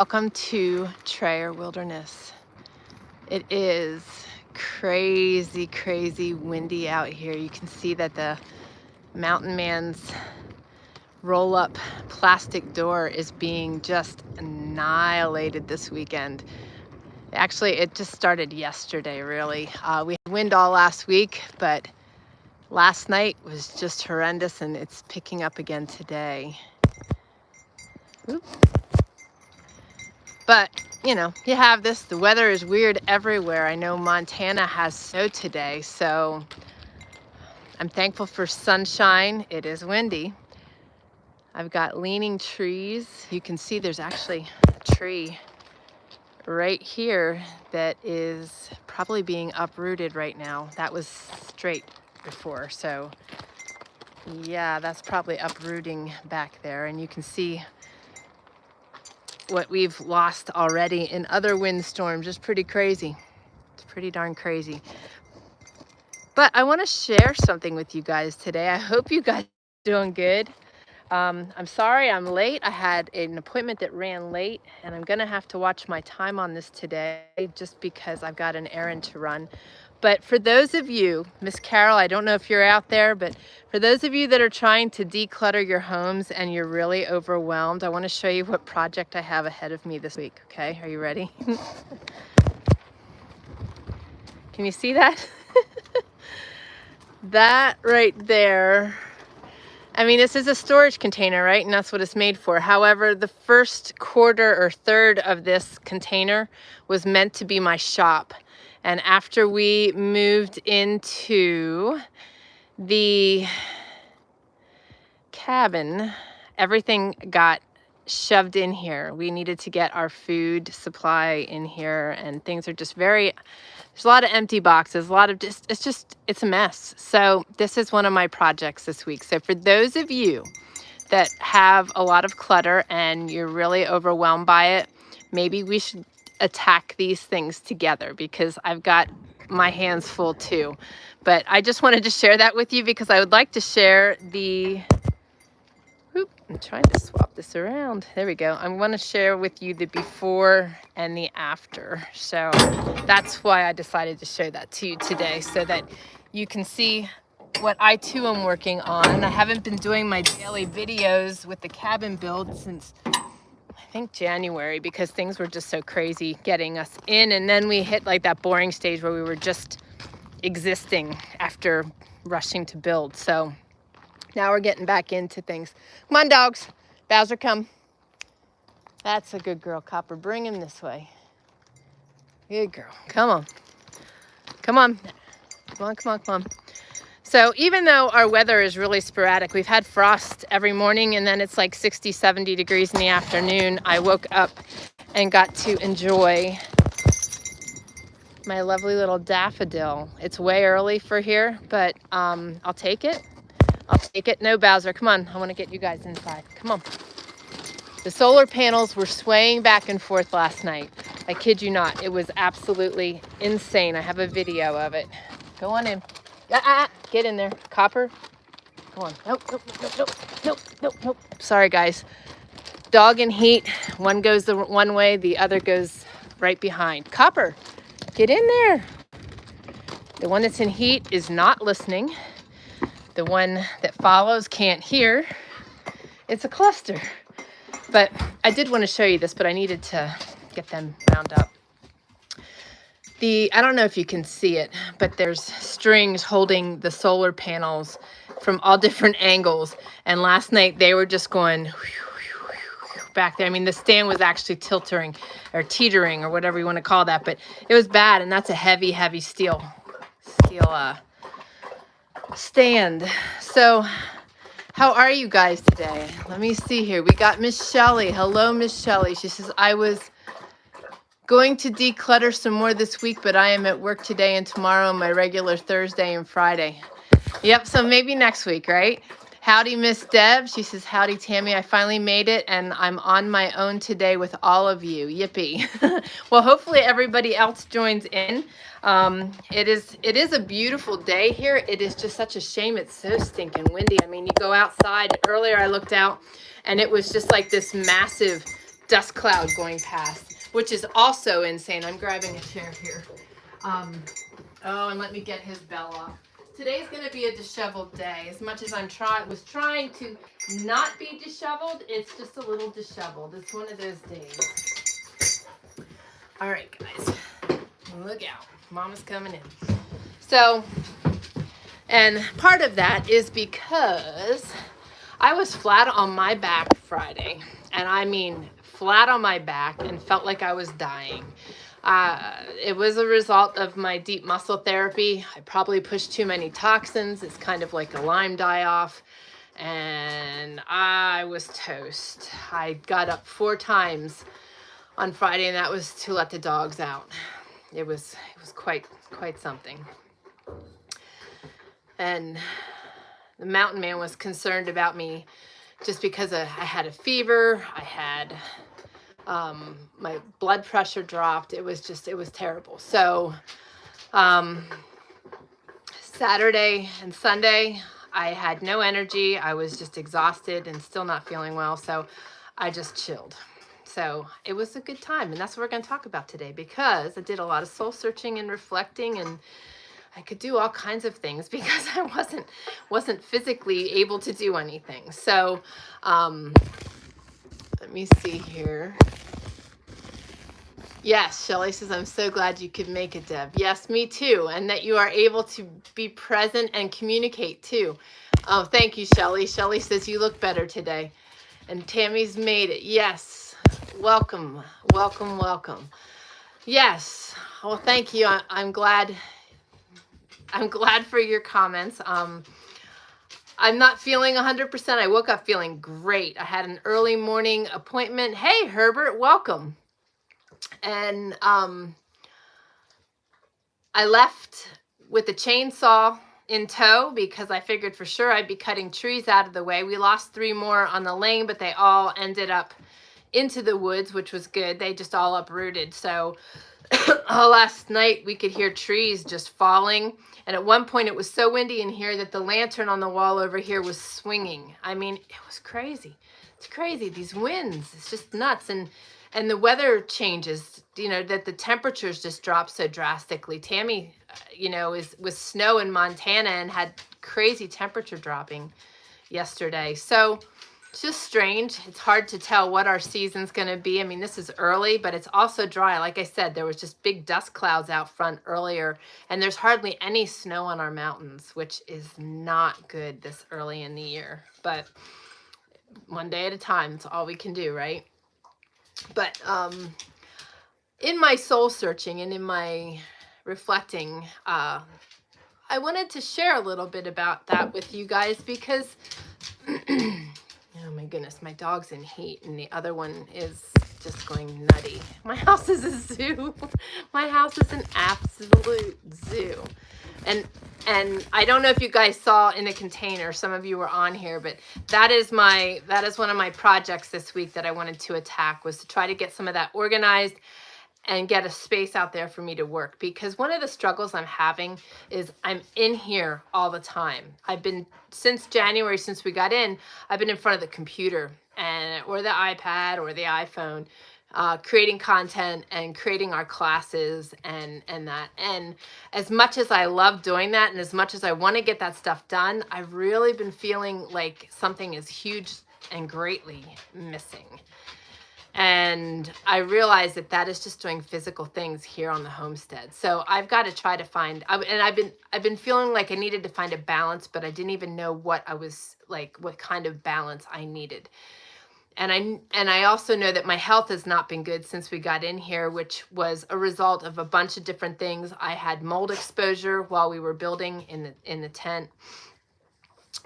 Welcome to Trayer Wilderness. It is crazy, crazy windy out here. You can see that the mountain man's roll-up plastic door is being just annihilated this weekend. Actually, it just started yesterday, really. We had wind all last week, but last night was just horrendous, and it's picking up again today. Oop. But, you know, you have this. The weather is weird everywhere. I know Montana has snow today, so I'm thankful for sunshine. It is windy. I've got leaning trees. You can see there's actually a tree right here that is probably being uprooted right now. That was straight before, so yeah, that's probably uprooting back there. And you can see what we've lost already in other windstorms. Just pretty crazy. It's pretty darn crazy. But I want to share something with you guys today. I hope you guys are doing good. I'm sorry I'm late. I had an appointment that ran late, and I'm gonna have to watch my time on this today just because I've got an errand to run. But for those of you, Miss Carol, I don't know if you're out there, but for those of you that are trying to declutter your homes and you're really overwhelmed, I want to show you what project I have ahead of me this week. Okay, are you ready? Can you see that? That right there. I mean, this is a storage container, right? And that's what it's made for. However, the first quarter or third of this container was meant to be my shop. And after we moved into the cabin, everything got shoved in here. We needed to get our food supply in here, and things are just there's a lot of empty boxes, a lot of it's a mess. So this is one of my projects this week. So for those of you that have a lot of clutter and you're really overwhelmed by it, maybe we should attack these things together, because I've got my hands full too. But I just wanted to share that with you because I would like to share I'm trying to swap this around. There we go. I want to share with you the before and the after. So that's why I decided to show that to you today, so that you can see what I too am working on. I haven't been doing my daily videos with the cabin build since I think January, because things were just so crazy getting us in, and then we hit like that boring stage where we were just existing after rushing to build. So now we're getting back into things. Come on, dogs. Bowser, come. That's a good girl, Copper. Bring him this way. Good girl. Come on. Come on. Come on, come on, come on. So even though our weather is really sporadic, we've had frost every morning, and then it's like 60, 70 degrees in the afternoon. I woke up and got to enjoy my lovely little daffodil. It's way early for here, but I'll take it. I'll take it. No, Bowser, come on. I want to get you guys inside. Come on. The solar panels were swaying back and forth last night. I kid you not. It was absolutely insane. I have a video of it. Go on in. Get in there. Copper. Go on. Nope, nope, nope, nope, nope, nope, nope. Sorry, guys. Dog in heat. One goes the one way, the other goes right behind. Copper, get in there. The one that's in heat is not listening. The one that follows can't hear. It's a cluster. But I did want to show you this, but I needed to get them wound up. I don't know if you can see it, but there's strings holding the solar panels from all different angles. And last night they were just going back there. I mean, the stand was actually tilting or teetering or whatever you want to call that, but it was bad. And that's a heavy, heavy steel stand. So how are you guys today? Let me see here. We got Miss Shelley. Hello, Miss Shelley. She says, I was going to declutter some more this week, but I am at work today and tomorrow, my regular Thursday and Friday. Yep, so maybe next week, right? Howdy, Miss Deb. She says, howdy, Tammy. I finally made it, and I'm on my own today with all of you. Yippee. Well, hopefully everybody else joins in. It is a beautiful day here. It is just such a shame it's so stinking windy. I mean, you go outside. Earlier I looked out, and it was just like this massive dust cloud going past, which is also insane. I'm grabbing a chair here. Oh, and let me get his bell off. Today's going to be a disheveled day. As much as was trying to not be disheveled, it's just a little disheveled. It's one of those days. All right, guys. Look out. Mama's coming in. So, and part of that is because I was flat on my back Friday. And I mean flat on my back and felt like I was dying. It was a result of my deep muscle therapy. I probably pushed too many toxins. It's kind of like a Lyme die-off. And I was toast. I got up 4 times on Friday, and that was to let the dogs out. It was quite something. And the mountain man was concerned about me just because I had a fever. I had my blood pressure dropped. It was terrible. So Saturday and Sunday, I had no energy. I was just exhausted and still not feeling well. So I just chilled. So it was a good time. And that's what we're going to talk about today, because I did a lot of soul searching and reflecting, and I could do all kinds of things because I wasn't physically able to do anything. So let me see here. Yes, Shelly says, I'm so glad you could make it, Deb. Yes, me too. And that you are able to be present and communicate too. Oh, thank you, Shelly. Shelly says, you look better today. And Tammy's made it. Yes. Welcome. Welcome, welcome. Yes. Well, thank you. I'm glad for your comments. I'm not feeling 100%. I woke up feeling great. I had an early morning appointment. Hey, Herbert, welcome. And I left with a chainsaw in tow because I figured for sure I'd be cutting trees out of the way. We lost 3 more on the lane, but they all ended up into the woods, which was good. They just all uprooted. So last night we could hear trees just falling. And at one point it was so windy in here that the lantern on the wall over here was swinging. I mean, it was crazy. It's crazy. These winds, it's just nuts. And the weather changes, that the temperatures just drop so drastically. Tammy, was snow in Montana and had crazy temperature dropping yesterday. So it's just strange. It's hard to tell what our season's going to be. I mean, this is early, but it's also dry. Like I said, there was just big dust clouds out front earlier, and there's hardly any snow on our mountains, which is not good this early in the year. But one day at a time, it's all we can do, right? But in my soul searching and in my reflecting, I wanted to share a little bit about that with you guys because, oh my goodness, my dog's in heat and the other one is just going nutty. My house is a zoo. My house is an absolute zoo. And I don't know if you guys saw in a container, some of you were on here, but that is one of my projects this week that I wanted to attack, was to try to get some of that organized and get a space out there for me to work. Because one of the struggles I'm having is I'm in here all the time. I've been, since January, since we got in, I've been in front of the computer or the iPad or the iPhone, creating content and creating our classes and that. And as much as I love doing that and as much as I want to get that stuff done, I've really been feeling like something is huge and greatly missing. And I realized that is just doing physical things here on the homestead. So I've got to try to find, and I've been feeling like I needed to find a balance, but I didn't even know what kind of balance I needed. And I also know that my health has not been good since we got in here, which was a result of a bunch of different things. I had mold exposure while we were building in the tent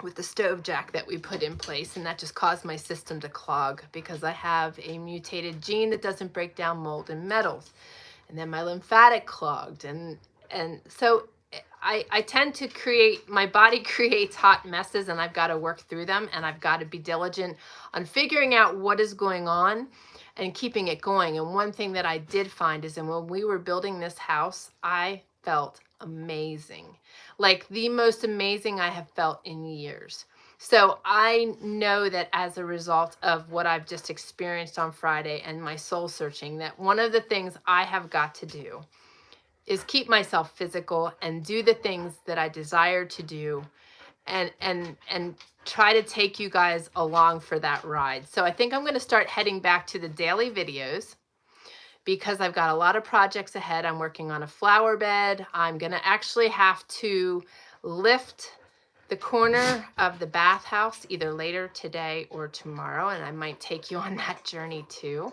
with the stove jack that we put in place, and that just caused my system to clog because I have a mutated gene that doesn't break down mold and metals. And then my lymphatic clogged, and so I tend to my body creates hot messes, and I've got to work through them, and I've got to be diligent on figuring out what is going on and keeping it going. And one thing that I did find is that when we were building this house, I felt amazing, like the most amazing I have felt in years. So I know that as a result of what I've just experienced on Friday and my soul searching, that one of the things I have got to do is keep myself physical and do the things that I desire to do, and try to take you guys along for that ride. So I think I'm going to start heading back to the daily videos, because I've got a lot of projects ahead. I'm working on a flower bed. I'm going to actually have to lift the corner of the bathhouse either later today or tomorrow, and I might take you on that journey too.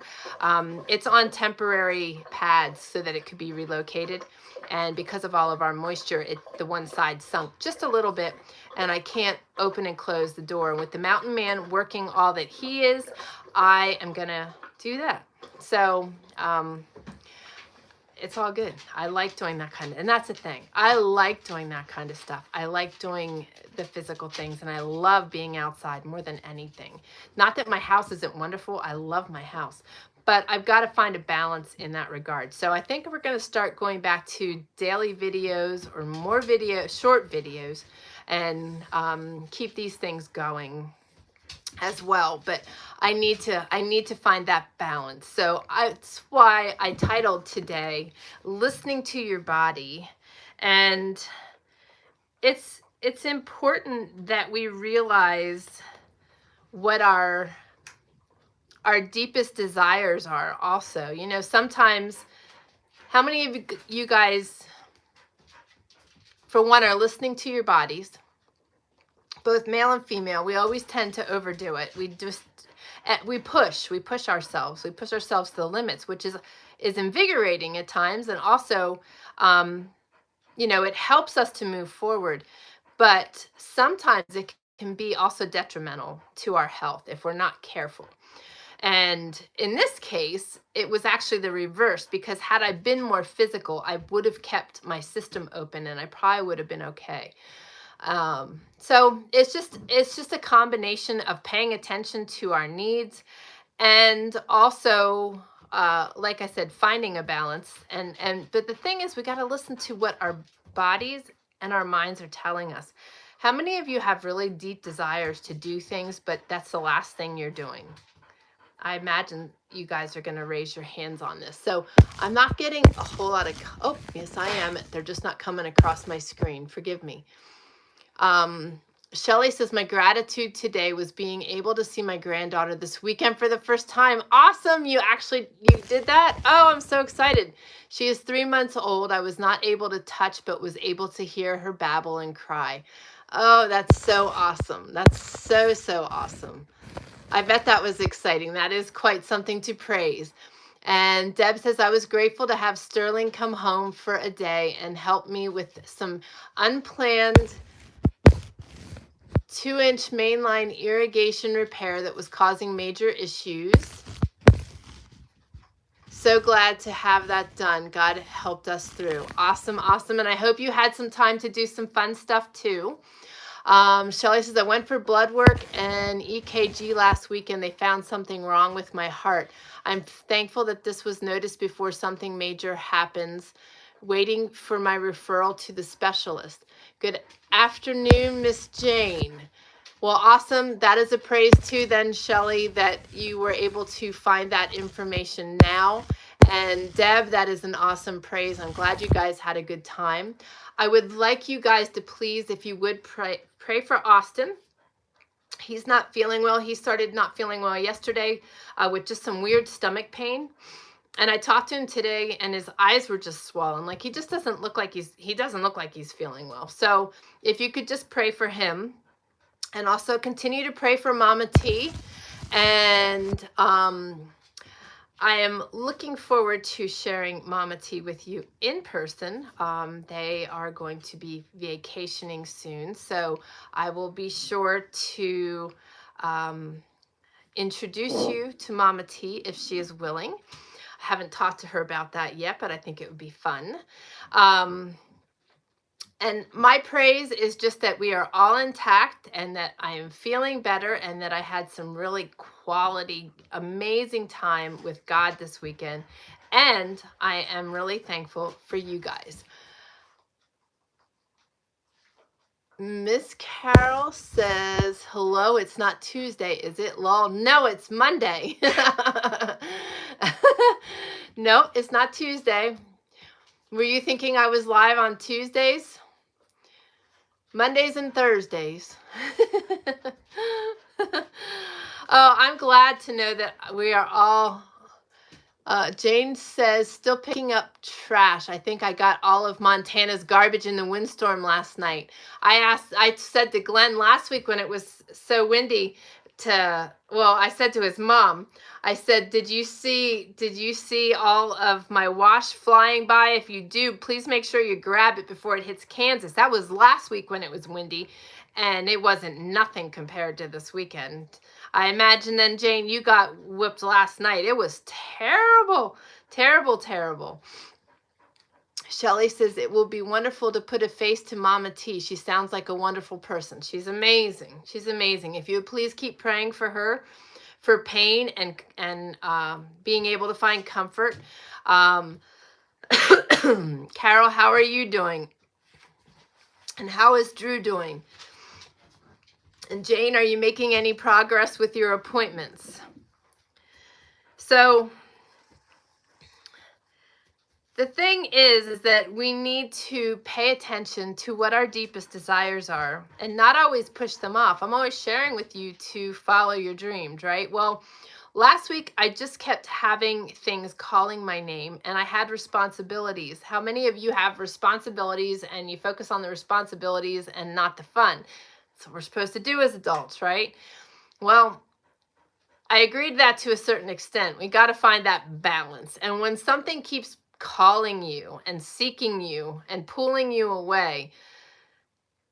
It's on temporary pads so that it could be relocated, and because of all of our moisture, the one side sunk just a little bit, and I can't open and close the door. And with the mountain man working all that he is, I am gonna do that. So it's all good. I like doing that kind of, and that's the thing. I like doing that kind of stuff. I like doing the physical things, and I love being outside more than anything. Not that my house isn't wonderful. I love my house, but I've got to find a balance in that regard. So I think we're going to start going back to daily videos or more short videos, and keep these things going as well. But I need to find that balance. So that's why I titled today "Listening to Your Body." And it's important that we realize what our deepest desires are also. You know, sometimes, how many of you guys, for one, are listening to your bodies? Both male and female, we always tend to overdo it. We push ourselves to the limits, which is invigorating at times, and also, you know, it helps us to move forward. But sometimes it can be also detrimental to our health if we're not careful. And in this case, it was actually the reverse, because had I been more physical, I would have kept my system open, and I probably would have been okay. So it's just a combination of paying attention to our needs, and also, like I said, finding a balance. But the thing is, we got to listen to what our bodies and our minds are telling us. How many of you have really deep desires to do things, but that's the last thing you're doing? I imagine you guys are going to raise your hands on this. So I'm not getting a whole lot of, oh, yes, I am. They're just not coming across my screen. Forgive me. Shelly says, my gratitude today was being able to see my granddaughter this weekend for the first time. Awesome. You did that? Oh, I'm so excited. She is 3 months old. I was not able to touch, but was able to hear her babble and cry. Oh, that's so awesome. That's so, so awesome. I bet that was exciting. That is quite something to praise. And Deb says, I was grateful to have Sterling come home for a day and help me with some unplanned 2-inch mainline irrigation repair that was causing major issues. So glad to have that done. God helped us through. Awesome, awesome. And I hope you had some time to do some fun stuff too. Shelly says, I went for blood work and EKG last week, and they found something wrong with my heart. I'm thankful that this was noticed before something major happens. Waiting for my referral to the specialist. Good afternoon, Miss Jane. Well, awesome. That is a praise too then, Shelly, that you were able to find that information now. And Deb, that is an awesome praise. I'm glad you guys had a good time. I would like you guys to please, if you would, pray for Austin. He's not feeling well. He started not feeling well yesterday with just some weird stomach pain. And I talked to him today, and his eyes were just swollen. Like, he just doesn't look like he's feeling well. So if you could just pray for him, and also continue to pray for Mama T. And I am looking forward to sharing Mama T with you in person. They are going to be vacationing soon, so I will be sure to introduce you to Mama T if she is willing. I haven't talked to her about that yet, but I think it would be fun. And my praise is just that we are all intact, and that I am feeling better, and that I had some really quality, amazing time with God this weekend. And I am really thankful for you guys. Miss Carol says, hello, it's not Tuesday, is it? Lol. No, it's Monday. No, it's not Tuesday. Were you thinking I was live on Tuesdays? Mondays and Thursdays. Oh, I'm glad to know that we are all... Jane says, still picking up trash. I think I got all of Montana's garbage in the windstorm last night. I said to Glenn last week when it was so windy I said to his mom, I said, did you see all of my wash flying by? If you do, please make sure you grab it before it hits Kansas. That was last week when it was windy, and it wasn't nothing compared to this weekend. I imagine then, Jane, you got whipped last night. It was terrible, terrible, terrible. Shelly says, it will be wonderful to put a face to Mama T. She sounds like a wonderful person. She's amazing. She's amazing. If you would please keep praying for her, for pain and being able to find comfort. Carol, how are you doing? And how is Drew doing? And Jane, are you making any progress with your appointments? So the thing is that we need to pay attention to what our deepest desires are and not always push them off. I'm always sharing with you to follow your dreams, right? Well, last week I just kept having things calling my name, and I had responsibilities. How many of you have responsibilities and you focus on the responsibilities and not the fun? That's what we're supposed to do as adults, right? Well, I agreed that to a certain extent. We got to find that balance. And when something keeps calling you and seeking you and pulling you away,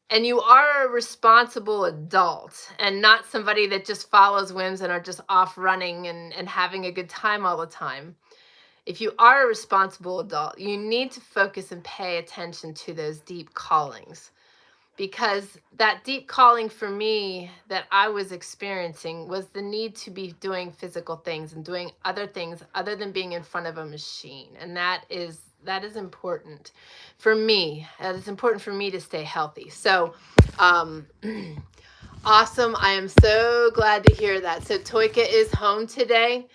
and you are a responsible adult and not somebody that just follows whims and are just off running and having a good time all the time. If you are a responsible adult, you need to focus and pay attention to those deep callings. Because that deep calling for me that I was experiencing was the need to be doing physical things and doing other things other than being in front of a machine. And that is important for me. It's important for me to stay healthy. So, awesome. I am so glad to hear that. So Toika is home today.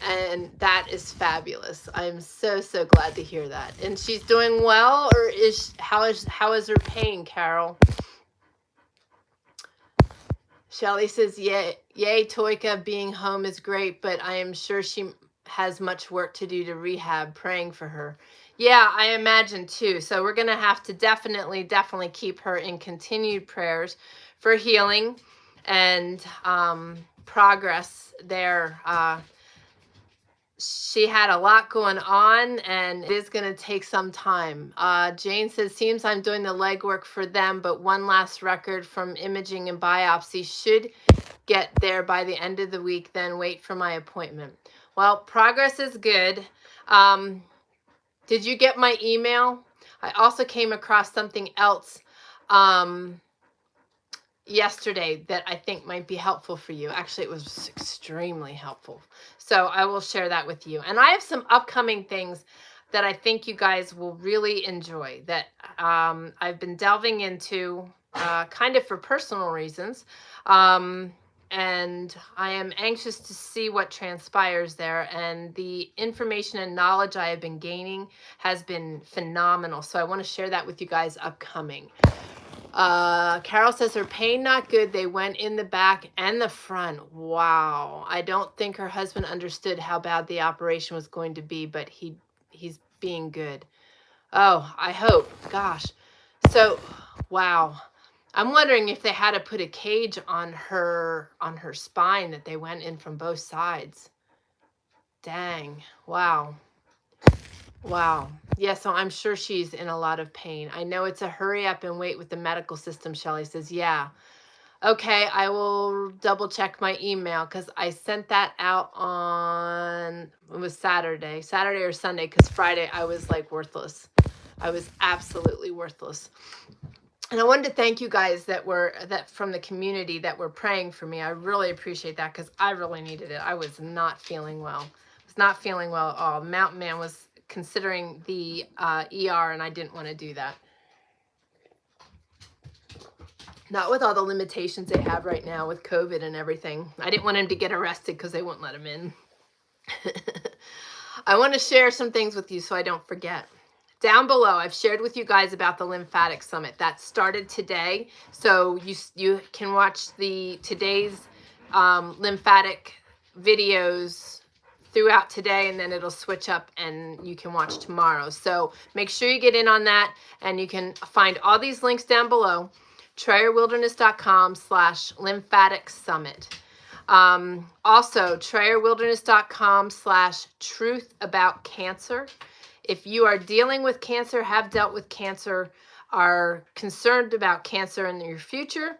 And that is fabulous. I'm so glad to hear that. And she's doing well, or how is her pain, Carol? Shelly says, yay, Toika, being home is great, but I am sure she has much work to do to rehab. Praying for her. Yeah, I imagine too. So we're going to have to definitely keep her in continued prayers for healing and progress there. She had a lot going on, and it is going to take some time. Jane says, seems I'm doing the legwork for them, but one last record from imaging and biopsy should get there by the end of the week, then wait for my appointment. Well, progress is good. Did you get my email? I also came across something else yesterday that I think might be helpful for you. Actually, it was extremely helpful. So I will share that with you. And I have some upcoming things that I think you guys will really enjoy that I've been delving into kind of for personal reasons. And I am anxious to see what transpires there. And the information and knowledge I have been gaining has been phenomenal. So I want to share that with you guys upcoming. Carol says her pain not good. They went in the back and the front. Wow. I don't think her husband understood how bad the operation was going to be, but he's being good. Oh, I hope. Gosh. So, wow. I'm wondering if they had to put a cage on her spine, that they went in from both sides. Dang. Wow. Wow. Yeah, so I'm sure she's in a lot of pain. I know it's a hurry up and wait with the medical system, Shelly says. Yeah. Okay, I will double check my email because I sent that out on, it was Saturday or Sunday, because Friday I was like worthless. I was absolutely worthless. And I wanted to thank you guys that from the community that were praying for me. I really appreciate that because I really needed it. I was not feeling well. I was not feeling well at all. Mountain Man was considering the ER, and I didn't want to do that. Not with all the limitations they have right now with COVID and everything. I didn't want him to get arrested because they wouldn't let him in. I want to share some things with you so I don't forget. Down below, I've shared with you guys about the Lymphatic Summit that started today. So you can watch today's lymphatic videos throughout today, and then it'll switch up and you can watch tomorrow. So make sure you get in on that, and you can find all these links down below. TrayerWilderness.com/lymphatic summit. Also, TrayerWilderness.com/truth about cancer. If you are dealing with cancer, have dealt with cancer, are concerned about cancer in your future,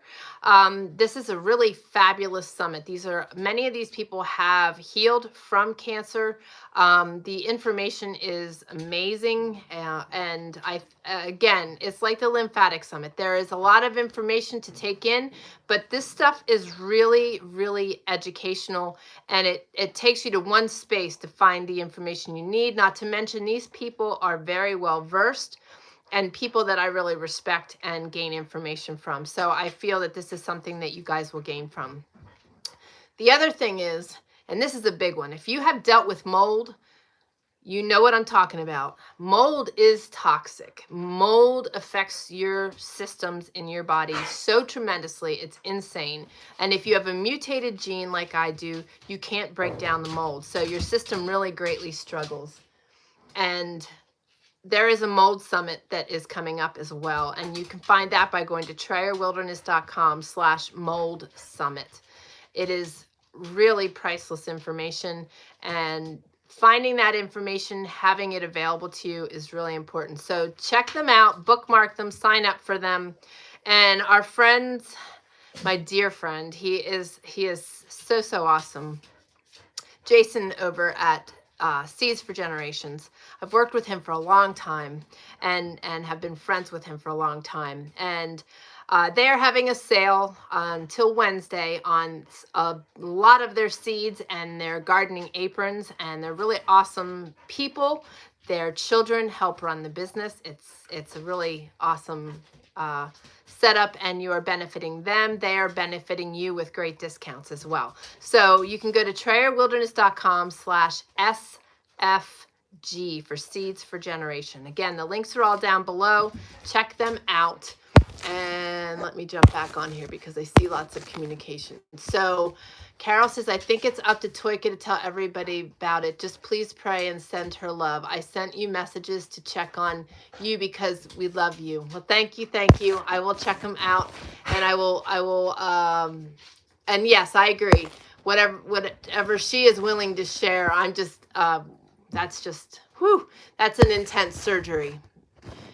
this is a really fabulous summit. Many of these people have healed from cancer. The information is amazing, and again, it's like the Lymphatic Summit. There is a lot of information to take in, but this stuff is really, really educational, and it takes you to one space to find the information you need. Not to mention, these people are very well versed and people that I really respect and gain information from. So I feel that this is something that you guys will gain from. The other thing is, and this is a big one, if you have dealt with mold, you know what I'm talking about. Mold is toxic. Mold affects your systems in your body so tremendously, it's insane. And if you have a mutated gene like I do, you can't break down the mold. So your system really greatly struggles. And there is a mold summit that is coming up as well. And you can find that by going to TrayerWilderness.com/mold summit. It is really priceless information, and finding that information, having it available to you is really important. So check them out, bookmark them, sign up for them. And our friends, my dear friend, he is so awesome. Jason over at Seeds for Generations. I've worked with him for a long time and have been friends with him for a long time. And they are having a sale until Wednesday on a lot of their seeds and their gardening aprons. And they're really awesome people. Their children help run the business. It's a really awesome setup, and you are benefiting them. They are benefiting you with great discounts as well. So you can go to TrayerWilderness.com/SFG for Seeds for Generation. Again, the links are all down below. Check them out. And let me jump back on here because I see lots of communication. So Carol says, I think it's up to Toyka to tell everybody about it. Just please pray and send her love. I sent you messages to check on you because we love you. Well, thank you. Thank you. I will check them out, and I will, and yes, I agree. Whatever she is willing to share, I'm just, that's just, whew, that's an intense surgery.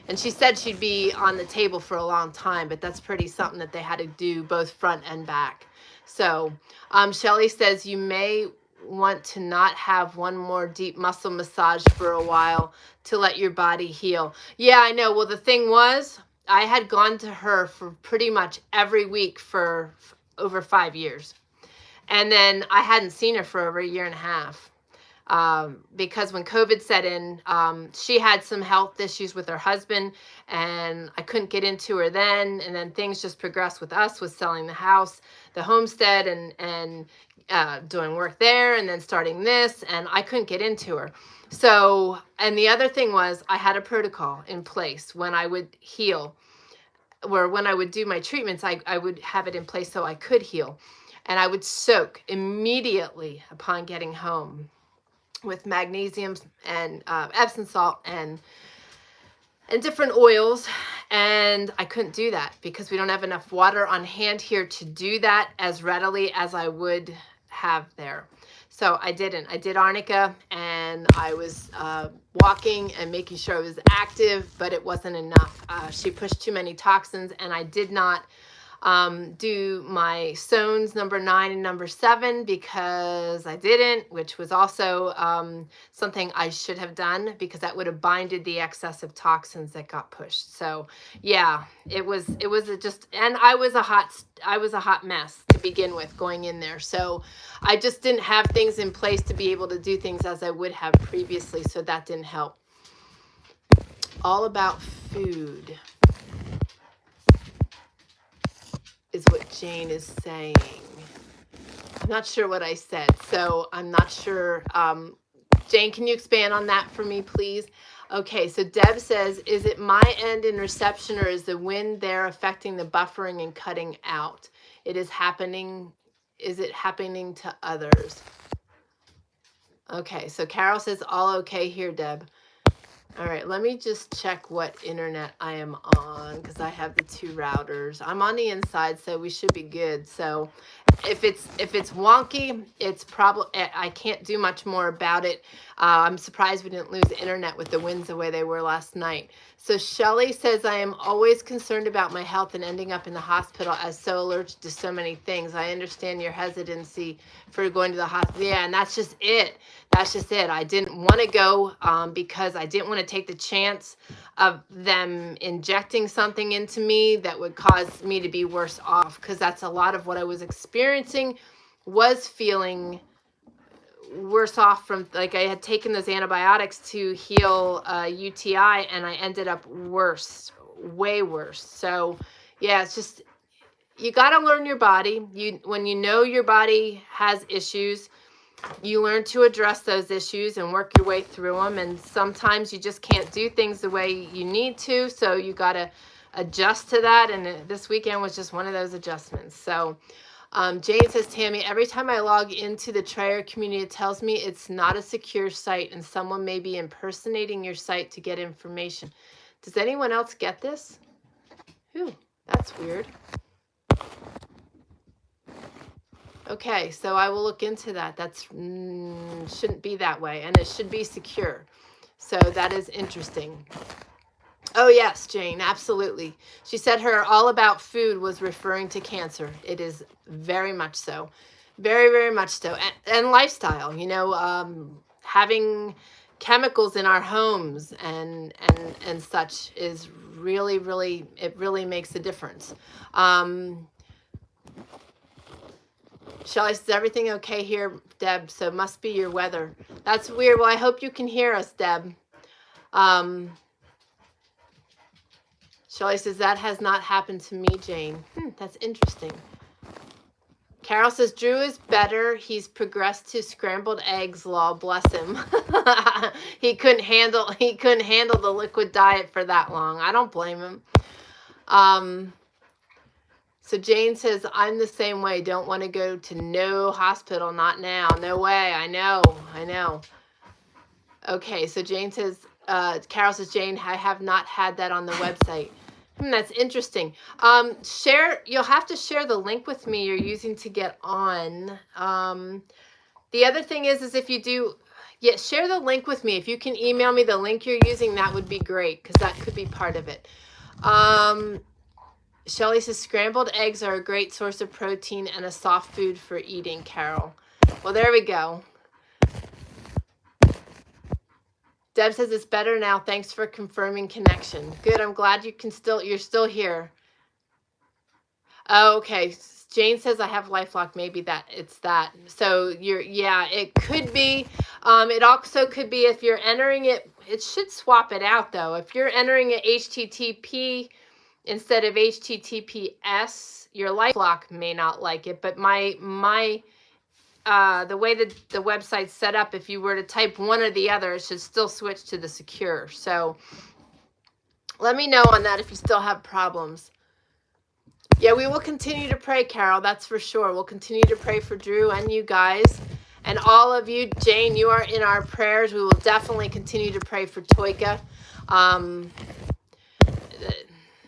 And she said she'd be on the table for a long time, but that's pretty something that they had to do both front and back. So Shelly says you may want to not have one more deep muscle massage for a while to let your body heal. Yeah, I know. Well, the thing was, I had gone to her for pretty much every week for over 5 years. And then I hadn't seen her for over a year and a half. Because when COVID set in, she had some health issues with her husband, and I couldn't get into her then. And then things just progressed with us, with selling the house, the homestead, and doing work there, and then starting this, and I couldn't get into her. So, and the other thing was, I had a protocol in place when I would heal, or when I would do my treatments, I would have it in place so I could heal. And I would soak immediately upon getting home with magnesium and Epsom salt and different oils. And I couldn't do that because we don't have enough water on hand here to do that as readily as I would have there. So I didn't. I did arnica, and I was walking and making sure I was active, but it wasn't enough. She pushed too many toxins, and I did not do my Sones number 9 and number 7 because I didn't, which was also something I should have done because that would have binded the excessive toxins that got pushed. So yeah, it was just, and I was a hot mess to begin with going in there. So I just didn't have things in place to be able to do things as I would have previously. So that didn't help. All about food. is what Jane is saying. I'm not sure what I said, so I'm not sure. Jane, can you expand on that for me, please? Okay, so Deb says, is it my end in reception, or is the wind there affecting the buffering and cutting out? It is happening. Is it happening to others? Okay, so Carol says, all okay here, Deb. All right, let me just check what internet I am on, because I have the two routers. I'm on the inside, so we should be good. So if it's wonky, it's probably, I can't do much more about it. I'm surprised we didn't lose the internet with the winds the way they were last night. So Shelly says, I am always concerned about my health and ending up in the hospital as so allergic to so many things. I understand your hesitancy for going to the hospital. Yeah, and that's just it. That's just it. I didn't want to go because I didn't want to take the chance of them injecting something into me that would cause me to be worse off, because that's a lot of what I was experiencing, was feeling worse off from, like, I had taken those antibiotics to heal UTI, and I ended up worse, way worse. So yeah, it's just, you got to learn your body. When you know your body has issues, you learn to address those issues and work your way through them. And sometimes you just can't do things the way you need to. So you got to adjust to that. And this weekend was just one of those adjustments. So Jane says, Tammy, every time I log into the Trier community, it tells me it's not a secure site and someone may be impersonating your site to get information. Does anyone else get this? Ooh, that's weird. Okay, so I will look into that. That's shouldn't be that way, and it should be secure. So that is interesting. Oh yes, Jane, absolutely. She said her all about food was referring to cancer. It is very much so. Very, very much so. And lifestyle, you know, having chemicals in our homes and such is really, really, it really makes a difference. Shelly says, everything okay here, Deb? So must be your weather. That's weird. Well, I hope you can hear us, Deb. Shelly says, that has not happened to me, Jane. That's interesting. Carol says, Drew is better. He's progressed to scrambled eggs, law, bless him. He couldn't handle the liquid diet for that long. I don't blame him. So Jane says, I'm the same way. Don't want to go to no hospital. Not now. No way. I know. Okay. So Jane says, Carol says, Jane, I have not had that on the website. That's interesting. You'll have to share the link with me you're using to get on. The other thing is if you do, share the link with me. If you can email me the link you're using, that would be great, because that could be part of it. Shelly says, scrambled eggs are a great source of protein and a soft food for eating, Carol. Well, there we go. Deb says, it's better now. Thanks for confirming connection. Good. I'm glad you're still here. Oh, okay. Jane says, I have LifeLock. Maybe it's that. So it could be. It also could be if you're entering it, it should swap it out though. If you're entering it HTTP instead of HTTPS, your LifeLock may not like it, but the way that the website's set up, if you were to type one or the other, it should still switch to the secure. So let me know on that if you still have problems. Yeah, we will continue to pray, Carol. That's for sure. We'll continue to pray for Drew and you guys. And all of you, Jane, you are in our prayers. We will definitely continue to pray for Toika.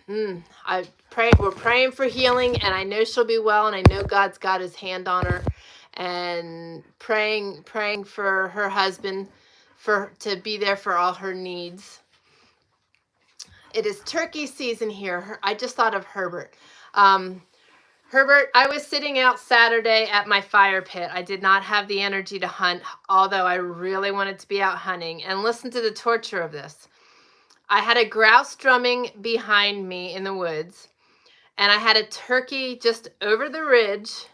We're praying for healing, and I know she'll be well, and I know God's got his hand on her, and praying for her husband to be there for all her needs. It is turkey season here. I just thought of Herbert. Herbert, I was sitting out Saturday at my fire pit. I did not have the energy to hunt, although I really wanted to be out hunting. And listen to the torture of this. I had a grouse drumming behind me in the woods, and I had a turkey just over the ridge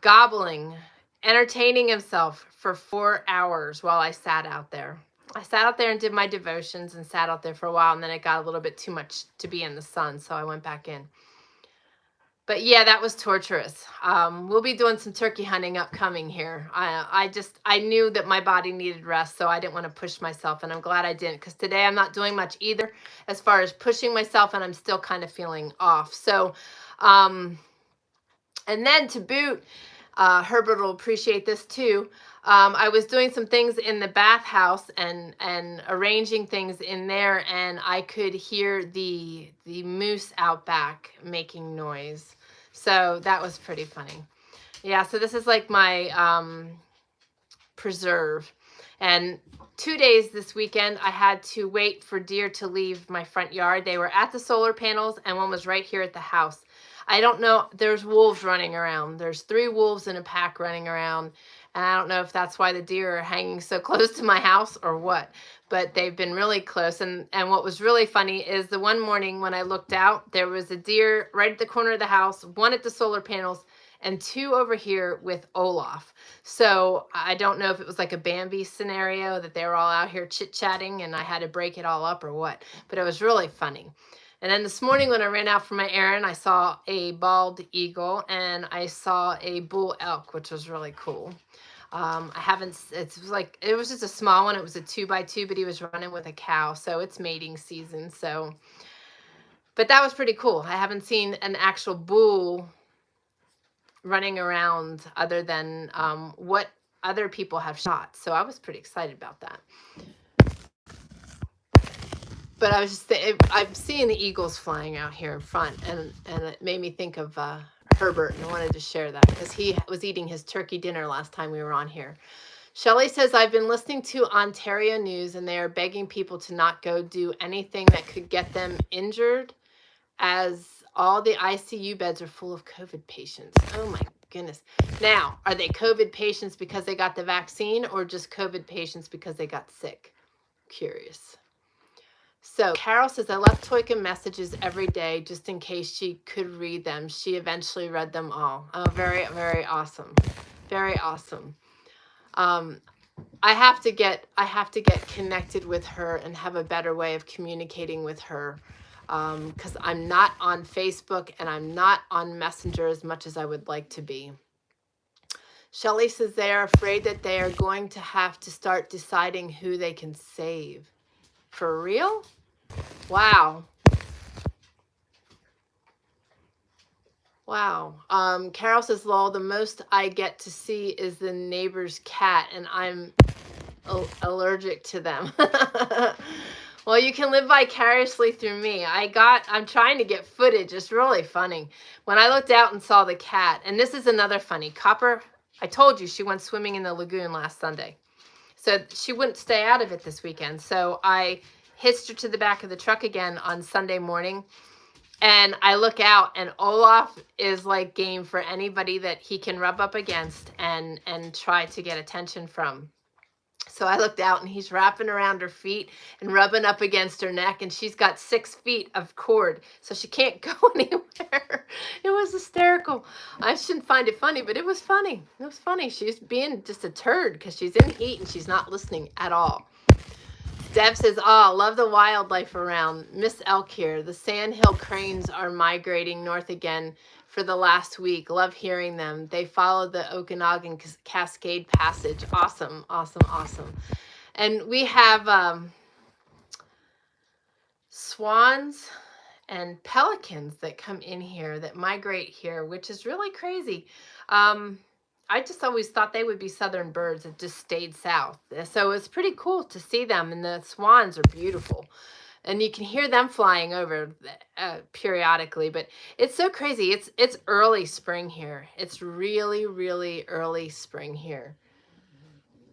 gobbling, entertaining himself for 4 hours while I sat out there. I sat out there and did my devotions and sat out there for a while, and then it got a little bit too much to be in the sun, so I went back in. But yeah, that was torturous. We'll be doing some turkey hunting upcoming here. I knew that my body needed rest, so I didn't want to push myself, and I'm glad I didn't, because today I'm not doing much either as far as pushing myself, and I'm still kind of feeling off. So, and then to boot, Herbert will appreciate this too. I was doing some things in the bathhouse and arranging things in there, and I could hear the moose out back making noise. So that was pretty funny. Yeah, so this is like my preserve. And 2 days this weekend, I had to wait for deer to leave my front yard. They were at the solar panels, and one was right here at the house. I don't know. There's wolves running around. There's 3 wolves in a pack running around. And I don't know if that's why the deer are hanging so close to my house or what, but they've been really close. And what was really funny is the one morning when I looked out, there was a deer right at the corner of the house, 1 at the solar panels, and 2 over here with Olaf. So I don't know if it was like a Bambi scenario that they were all out here chit-chatting and I had to break it all up or what, but it was really funny. And then this morning when I ran out for my errand, I saw a bald eagle and I saw a bull elk, which was really cool. It was just a small one. It was a 2x2, but he was running with a cow. So it's mating season. So, but that was pretty cool. I haven't seen an actual bull running around other than what other people have shot. So I was pretty excited about that. But I was just I'm seeing the eagles flying out here in front, and it made me think of Herbert, and I wanted to share that because he was eating his turkey dinner last time we were on here. Shelley says, I've been listening to Ontario news, and they are begging people to not go do anything that could get them injured, as all the ICU beds are full of COVID patients. Oh my goodness. Now, are they COVID patients because they got the vaccine, or just COVID patients because they got sick? Curious. So Carol says, I left Toyka messages every day just in case she could read them. She eventually read them all. Oh, very, very awesome. Very awesome. I have to get connected with her and have a better way of communicating with her, because I'm not on Facebook and I'm not on Messenger as much as I would like to be. Shelley says they are afraid that they are going to have to start deciding who they can save. For real? Wow. Wow. Carol says, lol, the most I get to see is the neighbor's cat, and I'm allergic to them. Well, you can live vicariously through me. I'm trying to get footage. It's really funny. When I looked out and saw the cat, and this is another funny. Copper, I told you she went swimming in the lagoon last Sunday. So she wouldn't stay out of it this weekend. So I hitched her to the back of the truck again on Sunday morning. And I look out, and Olaf is like game for anybody that he can rub up against and try to get attention from. So I looked out, and he's wrapping around her feet and rubbing up against her neck, and she's got 6 feet of cord, so she can't go anywhere. It was hysterical. I shouldn't find it funny, but it was funny. It was funny. She's being just a turd because she's in heat and she's not listening at all. Deb says, oh, love the wildlife around. Miss Elk here. The sandhill cranes are migrating north again for the last week. Love hearing them. They follow the Okanagan Cascade Passage. Awesome, awesome, awesome. And we have swans and pelicans that come in here, that migrate here, which is really crazy. I just always thought they would be southern birds that just stayed south. So it's pretty cool to see them, and the swans are beautiful. And you can hear them flying over periodically, but it's so crazy. It's early spring here. It's really, really early spring here.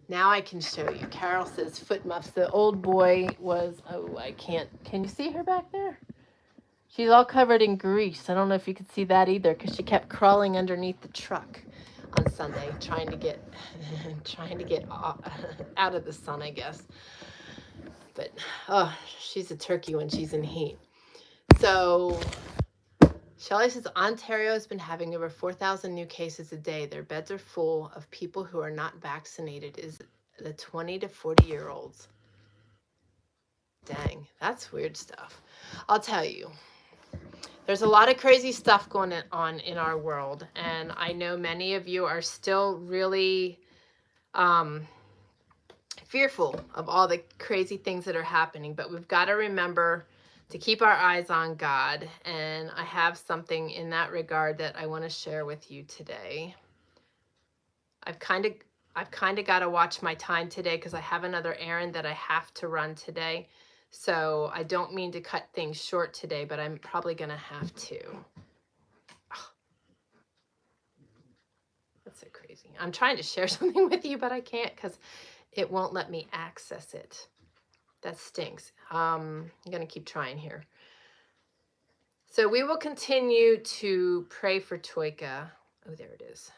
Now I can show you. Carol says foot muffs. The old boy was, oh, I can't. Can you see her back there? She's all covered in grease. I don't know if you could see that either, because she kept crawling underneath the truck on Sunday, trying to get out of the sun, I guess. But oh, she's a turkey when she's in heat. So Shelley says Ontario has been having over 4,000 new cases a day. Their beds are full of people who are not vaccinated. Is the 20 to 40-year-olds. Dang, that's weird stuff. I'll tell you. There's a lot of crazy stuff going on in our world, and I know many of you are still really fearful of all the crazy things that are happening, but we've got to remember to keep our eyes on God, and I have something in that regard that I want to share with you today. I've kind of got to watch my time today because I have another errand that I have to run today. So I don't mean to cut things short today, but I'm probably going to have to. Oh, that's so crazy. I'm trying to share something with you, but I can't because it won't let me access it. That stinks. I'm going to keep trying here. So we will continue to pray for Toika. Oh, there it is.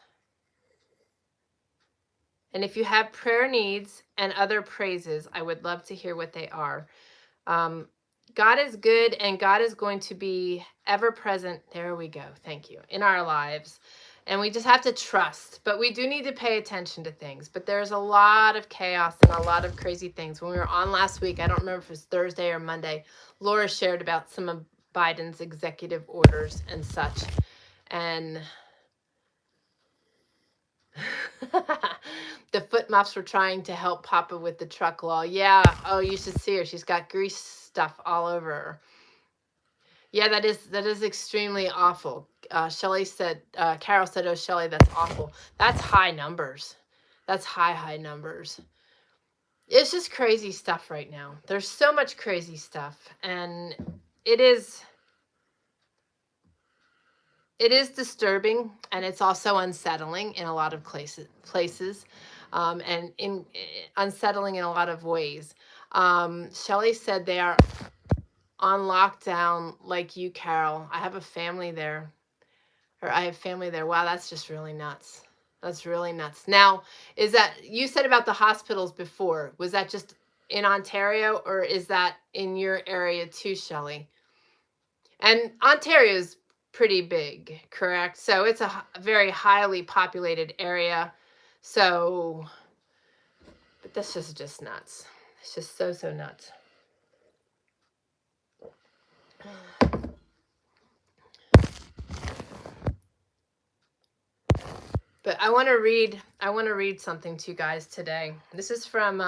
And if you have prayer needs and other praises, I would love to hear what they are. God is good, and God is going to be ever present. There we go. Thank you. In our lives. And we just have to trust. But we do need to pay attention to things. But there's a lot of chaos and a lot of crazy things. When we were on last week, I don't remember if it was Thursday or Monday, Laura shared about some of Biden's executive orders and such. And the foot muffs were trying to help Papa with the truck law. Yeah. Oh, you should see her. She's got grease stuff all over her. Yeah, that is extremely awful. Carol said, oh, Shelley, that's awful. That's high numbers. That's high numbers. It's just crazy stuff right now. There's so much crazy stuff. And it is disturbing, and it's also unsettling in a lot of places, and unsettling in a lot of ways. Shelley said they are on lockdown like you, Carol. I have a family there. Or I have family there. Wow, that's just really nuts. That's really nuts. Now, is that, you said about the hospitals before, was that just in Ontario, or is that in your area too, Shelley? And Ontario's pretty big, correct? So it's a very highly populated area. So, but this is just nuts. It's just so nuts. But I want to read something to you guys today. This is from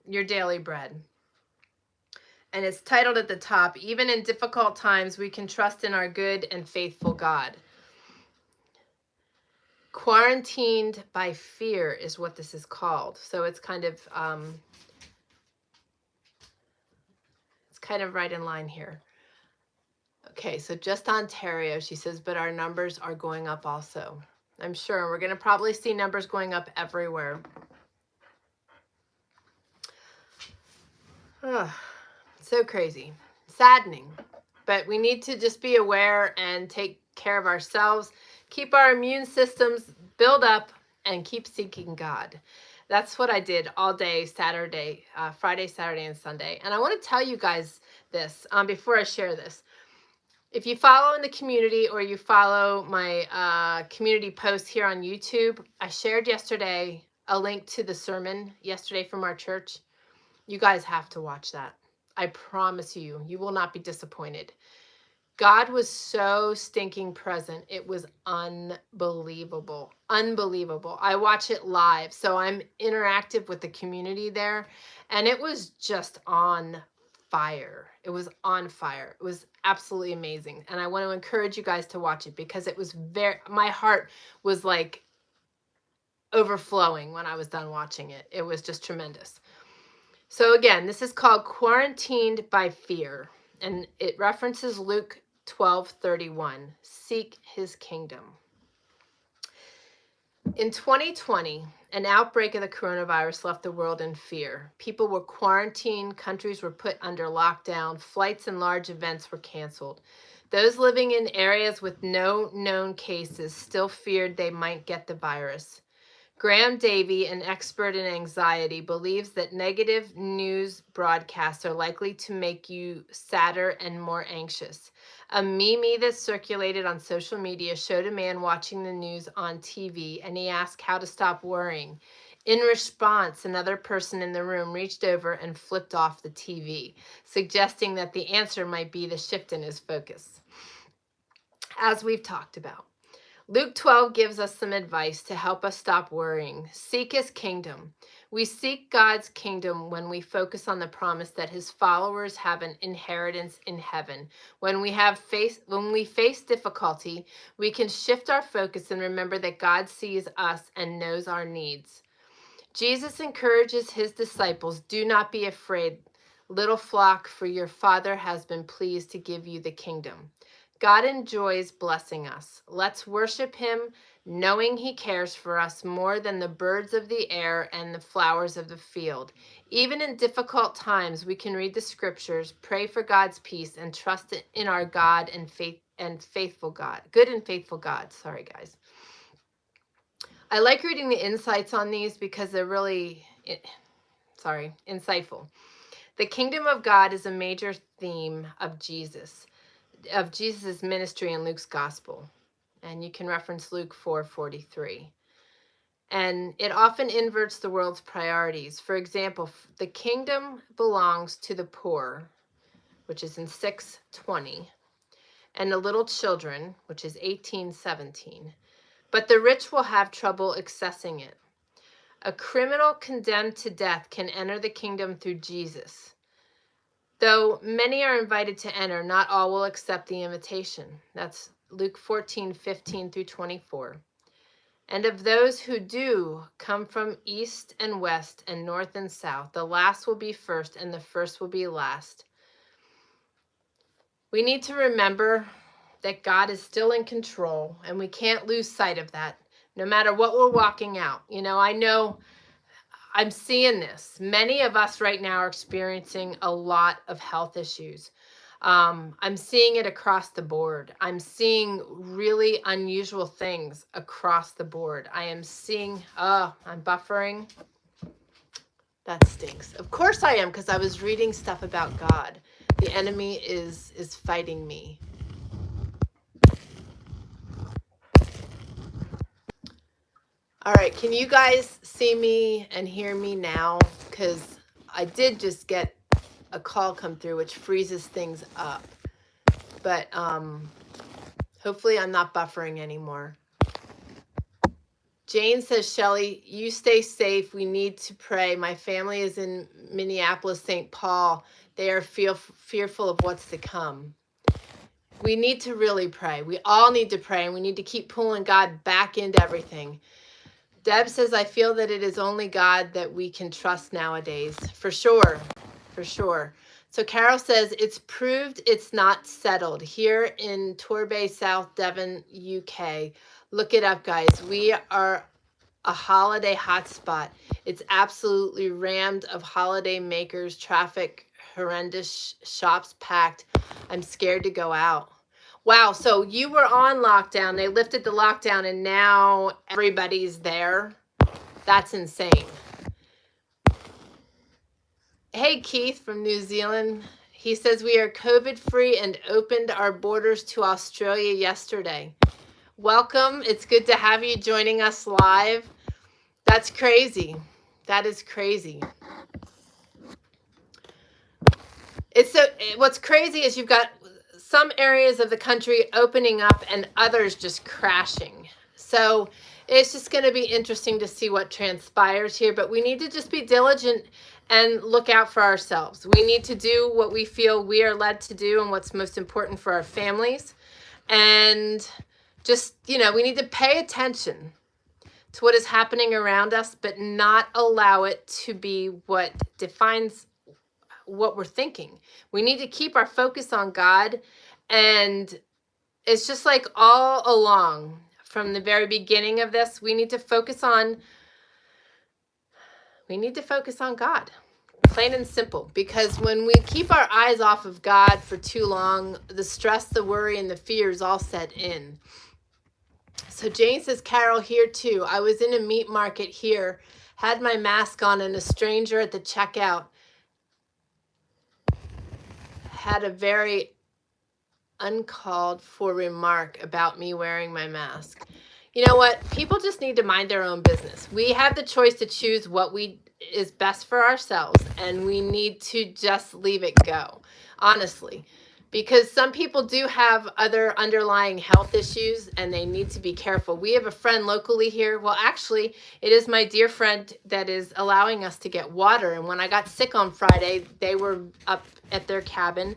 Your Daily Bread. And it's titled at the top, Even in Difficult Times, We Can Trust in Our Good and Faithful God. Quarantined by Fear is what this is called. So it's kind of right in line here. Okay, so just Ontario, she says, but our numbers are going up also. I'm sure we're going to probably see numbers going up everywhere. Oh, so crazy. Saddening. But we need to just be aware and take care of ourselves, keep our immune systems build up, and keep seeking God. That's what I did all day Saturday, Friday, Saturday, and Sunday. And I want to tell you guys this before I share this. If you follow in the community, or you follow my community posts here on YouTube, I shared yesterday a link to the sermon yesterday from our church. You guys have to watch that. I promise you, you will not be disappointed. God was so stinking present. It was unbelievable. Unbelievable. I watch it live, so I'm interactive with the community there, and it was just on fire. It was on fire. It was absolutely amazing. And I want to encourage you guys to watch it, because it was my heart was like overflowing when I was done watching it. It was just tremendous. So again, this is called Quarantined by Fear, and it references Luke 12:31. Seek his kingdom. In 2020, an outbreak of the coronavirus left the world in fear. People were quarantined, countries were put under lockdown, flights and large events were canceled. Those living in areas with no known cases still feared they might get the virus. Graham Davey, an expert in anxiety, believes that negative news broadcasts are likely to make you sadder and more anxious. A meme that circulated on social media showed a man watching the news on TV, and he asked how to stop worrying. In response, another person in the room reached over and flipped off the TV, suggesting that the answer might be the shift in his focus. As we've talked about, Luke 12 gives us some advice to help us stop worrying. Seek his kingdom. We seek God's kingdom when we focus on the promise that his followers have an inheritance in heaven. When we face difficulty, we can shift our focus and remember that God sees us and knows our needs. Jesus encourages his disciples, do not be afraid, little flock, for your Father has been pleased to give you the kingdom. God enjoys blessing us. Let's worship him, knowing he cares for us more than the birds of the air and the flowers of the field. Even in difficult times, we can read the scriptures, pray for God's peace, and trust in our God and faithful God. Good and faithful God. Sorry, guys. I like reading the insights on these because they're really, insightful. The kingdom of God is a major theme of Jesus' ministry in Luke's gospel. And you can reference Luke 4:43. And it often inverts the world's priorities. For example, the kingdom belongs to the poor, which is in 6:20, and the little children, which is 18:17. But the rich will have trouble accessing it. A criminal condemned to death can enter the kingdom through Jesus. Though many are invited to enter, not all will accept the invitation. That's Luke 14:15 through 24. And of those who do come from east and west and north and south, the last will be first and the first will be last. We need to remember that God is still in control, and we can't lose sight of that, no matter what we're walking out. I know I'm seeing this. Many of us right now are experiencing a lot of health issues. I'm seeing it across the board. I'm seeing really unusual things across the board. I am seeing, I'm buffering. That stinks. Of course I am, because I was reading stuff about God. The enemy is fighting me. All right, can you guys see me and hear me now? Because I did just get a call come through, which freezes things up. But hopefully I'm not buffering anymore. Jane says, Shelly, you stay safe. We need to pray. My family is in Minneapolis, St. Paul. They are fearful of what's to come. We need to really pray. We all need to pray, and we need to keep pulling God back into everything. Deb says, I feel that it is only God that we can trust nowadays. For sure. For sure. So Carol says, it's proved it's not settled. Here in Torbay, South Devon, UK. Look it up, guys. We are a holiday hotspot. It's absolutely rammed of holiday makers, traffic, horrendous, shops packed. I'm scared to go out. Wow, so you were on lockdown. They lifted the lockdown and now everybody's there. That's insane. Hey, Keith from New Zealand. He says we are COVID-free and opened our borders to Australia yesterday. Welcome. It's good to have you joining us live. That's crazy. That is crazy. What's crazy is you've got some areas of the country opening up and others just crashing. So it's just going to be interesting to see what transpires here, but we need to just be diligent and look out for ourselves. We need to do what we feel we are led to do and what's most important for our families. And just, we need to pay attention to what is happening around us, but not allow it to be what defines what we're thinking. We need to keep our focus on God. And it's just like all along from the very beginning of this, we need to focus on God, plain and simple, because when we keep our eyes off of God for too long, the stress, the worry, and the fears all set in. So Jane says, Carol, here too. I was in a meat market here, had my mask on, and a stranger at the checkout had a very uncalled for remark about me wearing my mask. You know what? People just need to mind their own business. We have the choice to choose what is best for ourselves, and we need to just leave it go, honestly. Because some people do have other underlying health issues and they need to be careful. We have a friend locally here. Well, actually, it is my dear friend that is allowing us to get water. And when I got sick on Friday, they were up at their cabin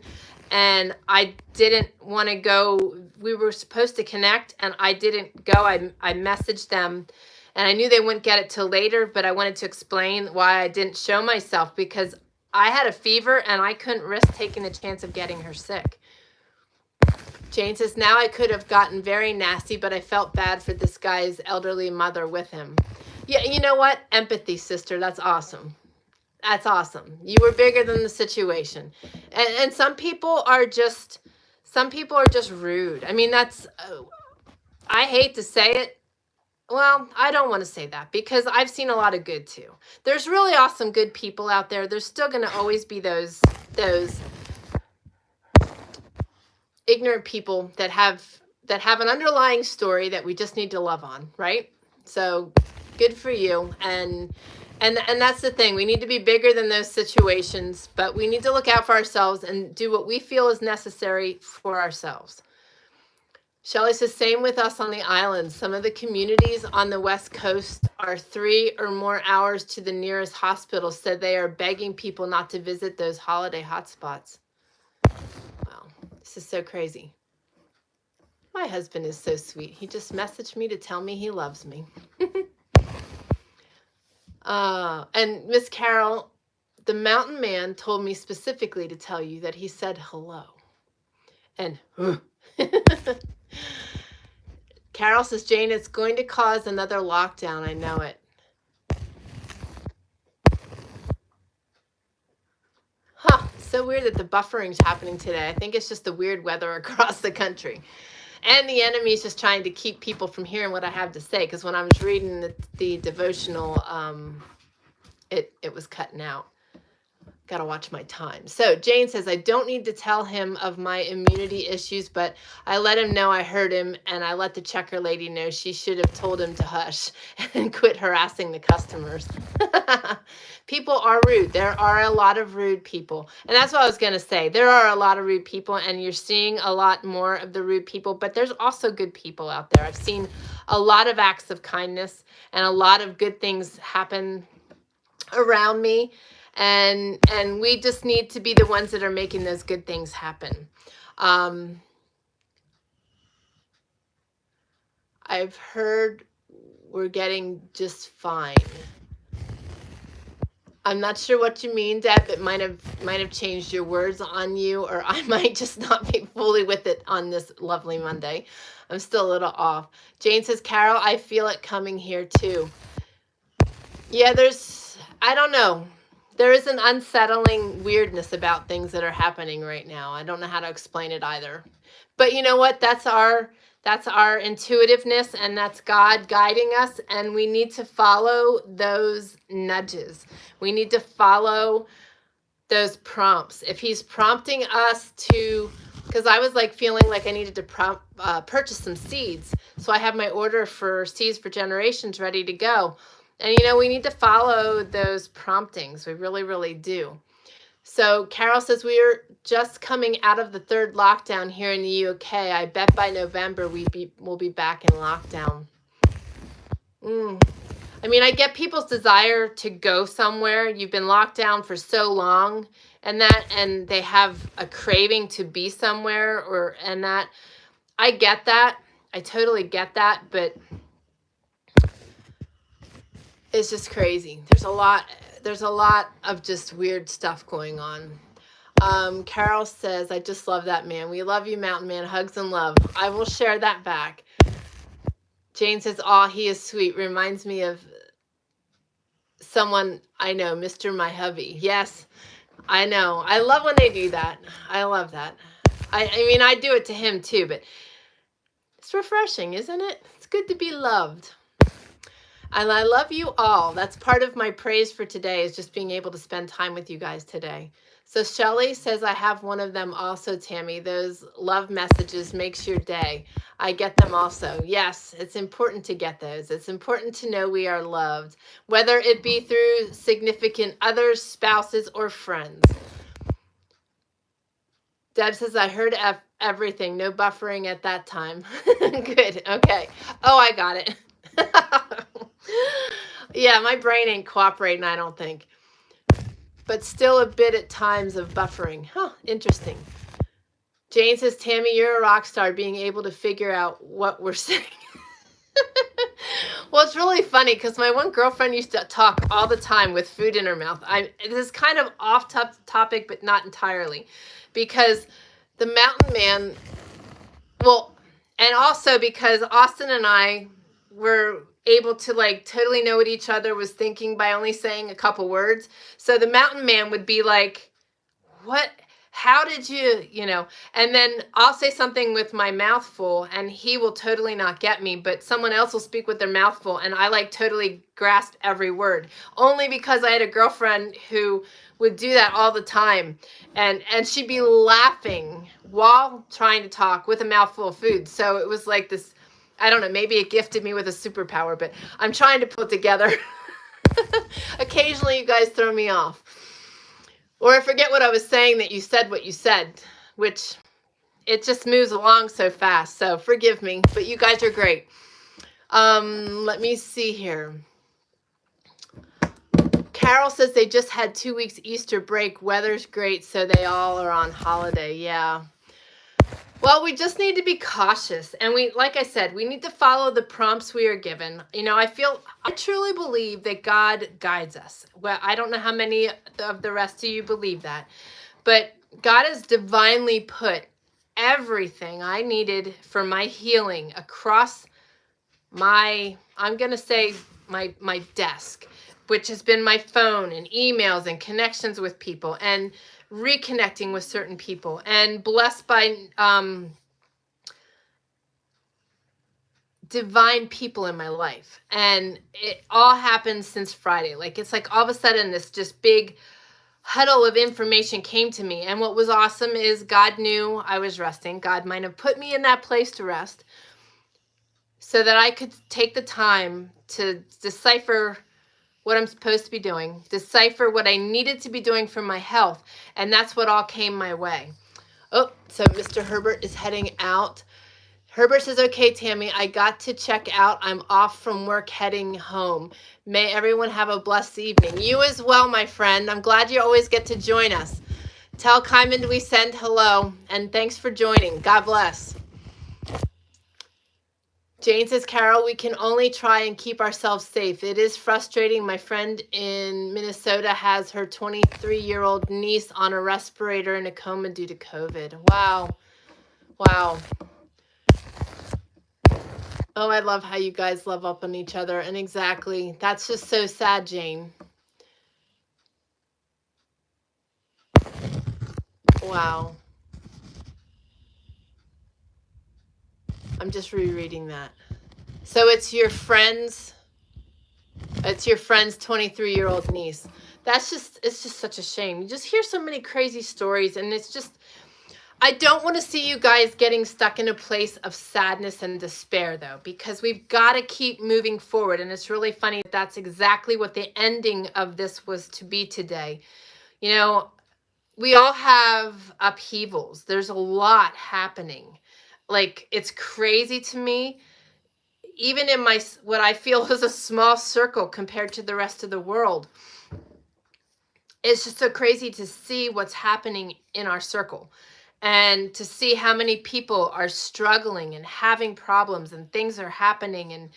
and I didn't want to go. We were supposed to connect and I didn't go. I messaged them and I knew they wouldn't get it till later, but I wanted to explain why I didn't show myself, because I had a fever and I couldn't risk taking the chance of getting her sick. Jane says, now I could have gotten very nasty, but I felt bad for this guy's elderly mother with him. Yeah, you know what? Empathy, sister. That's awesome. That's awesome. You were bigger than the situation. And some people are just rude. I mean, that's, I hate to say it. Well, I don't want to say that because I've seen a lot of good too. There's really awesome good people out there. There's still going to always be those ignorant people that have an underlying story that we just need to love on, right? So good for you. And that's the thing. We need to be bigger than those situations, but we need to look out for ourselves and do what we feel is necessary for ourselves. Shelley says, same with us on the islands. Some of the communities on the West Coast are 3 or more hours to the nearest hospital, said they are begging people not to visit those holiday hotspots. Wow, this is so crazy. My husband is so sweet. He just messaged me to tell me he loves me. And Miss Carol, the mountain man told me specifically to tell you that he said hello. And Carol says, Jane, it's going to cause another lockdown. I know it. Huh. So weird that the buffering's happening today. I think it's just the weird weather across the country. And the enemy is just trying to keep people from hearing what I have to say. Because when I was reading the devotional, it was cutting out. Got to watch my time. So Jane says, I don't need to tell him of my immunity issues, but I let him know I heard him, and I let the checker lady know she should have told him to hush and quit harassing the customers. People are rude. There are a lot of rude people. And that's what I was going to say. There are a lot of rude people, and you're seeing a lot more of the rude people, but there's also good people out there. I've seen a lot of acts of kindness and a lot of good things happen around me. And we just need to be the ones that are making those good things happen. I've heard we're getting just fine. I'm not sure what you mean, Deb. It might have changed your words on you, or I might just not be fully with it on this lovely Monday. I'm still a little off. Jane says, Carol, I feel it coming here too. Yeah, I don't know. There is an unsettling weirdness about things that are happening right now. I don't know how to explain it either. But you know what? That's our intuitiveness, and that's God guiding us, and we need to follow those nudges. We need to follow those prompts. If he's prompting us to, because I was like feeling like I needed to purchase some seeds. So I have my order for Seeds for Generations ready to go. And, you know, we need to follow those promptings. We really, really do. So Carol says, we are just coming out of the 3rd lockdown here in the UK. I bet by November we'll be back in lockdown. I mean, I get people's desire to go somewhere. You've been locked down for so long, and they have a craving to be somewhere, and that. I get that. I totally get that, but it's just crazy. There's a lot of just weird stuff going on. Carol says, I just love that man. We love you, Mountain Man. Hugs and love. I will share that back. Jane says, oh, he is sweet. Reminds me of someone I know, Mr. My Hubby. Yes, I know. I love when they do that. I love that. I mean, I do it to him too, but it's refreshing, isn't it? It's good to be loved. And I love you all. That's part of my praise for today, is just being able to spend time with you guys today. So Shelly says, I have one of them also, Tammy. Those love messages makes your day. I get them also. Yes, it's important to get those. It's important to know we are loved, whether it be through significant others, spouses, or friends. Deb says, I heard everything. No buffering at that time. Good. Okay. Oh, I got it. Yeah, my brain ain't cooperating, I don't think. But still a bit at times of buffering. Huh, interesting. Jane says, Tammy, you're a rock star being able to figure out what we're saying. Well, it's really funny because my one girlfriend used to talk all the time with food in her mouth. This is kind of off topic, but not entirely. Because the mountain man, well, and also because Austin and I were able to like totally know what each other was thinking by only saying a couple words. So the mountain man would be like, what, how did you know, and then I'll say something with my mouth full and he will totally not get me, but someone else will speak with their mouth full and I like totally grasp every word, only because I had a girlfriend who would do that all the time, and she'd be laughing while trying to talk with a mouthful of food. So it was like this, I don't know, maybe it gifted me with a superpower, but I'm trying to put together. Occasionally you guys throw me off. Or I forget what I was saying that you said what you said, which it just moves along so fast. So forgive me, but you guys are great. Let me see here. Carol says they just had 2 weeks Easter break. Weather's great, so they all are on holiday. Yeah. Well, we just need to be cautious. And we, like I said, we need to follow the prompts we are given. You know, I truly believe that God guides us. Well, I don't know how many of the rest of you believe that, but God has divinely put everything I needed for my healing across my, I'm going to say my desk, which has been my phone and emails and connections with people and reconnecting with certain people and blessed by divine people in my life. And it all happened since Friday. Like, it's like all of a sudden this just big huddle of information came to me. And what was awesome is God knew I was resting. God might have put me in that place to rest so that I could take the time to decipher what I'm supposed to be doing, decipher what I needed to be doing for my health. And that's what all came my way. Oh, so Mr. Herbert is heading out. Herbert says, okay, Tammy, I got to check out. I'm off from work heading home. May everyone have a blessed evening. You as well, my friend. I'm glad you always get to join us. Tell Kyman we send hello, and thanks for joining. God bless. Jane says, Carol, we can only try and keep ourselves safe. It is frustrating. My friend in Minnesota has her 23-year-old niece on a respirator in a coma due to COVID. Wow. Wow. Oh, I love how you guys love up on each other. And exactly. That's just so sad, Jane. Wow. I'm just rereading that. So it's your friend's 23-year-old niece. It's just such a shame. You just hear so many crazy stories, and it's just, I don't want to see you guys getting stuck in a place of sadness and despair, though, because we've got to keep moving forward. And it's really funny that that's exactly what the ending of this was to be today. You know, we all have upheavals. There's a lot happening. Like, it's crazy to me, even in my, what I feel is a small circle compared to the rest of the world. It's just so crazy to see what's happening in our circle and to see how many people are struggling and having problems and things are happening, and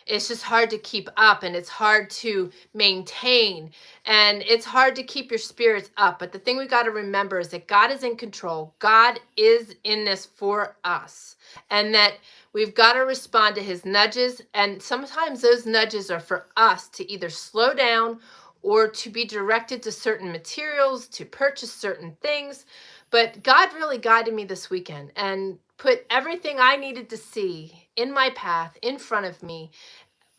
it's just hard to keep up, and it's hard to maintain, and it's hard to keep your spirits up. But the thing we got to remember is that God is in control. God is in this for us, and that we've got to respond to his nudges. And sometimes those nudges are for us to either slow down or to be directed to certain materials, to purchase certain things. But God really guided me this weekend and put everything I needed to see in my path, in front of me,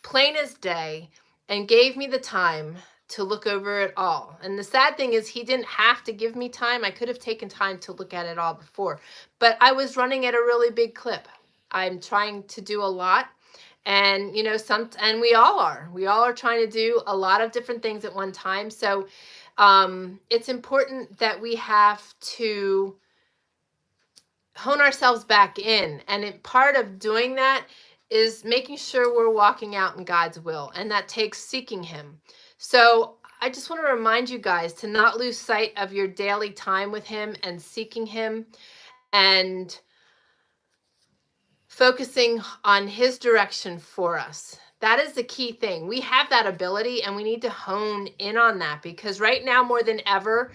plain as day, and gave me the time to look over it all. And the sad thing is he didn't have to give me time. I could have taken time to look at it all before, but I was running at a really big clip. I'm trying to do a lot. And, you know, and we all are trying to do a lot of different things at one time. So it's important that we have to hone ourselves back in. And part of doing that is making sure we're walking out in God's will. And that takes seeking him. So I just want to remind you guys to not lose sight of your daily time with him and seeking him and focusing on his direction for us. That is the key thing. We have that ability and we need to hone in on that, because right now more than ever,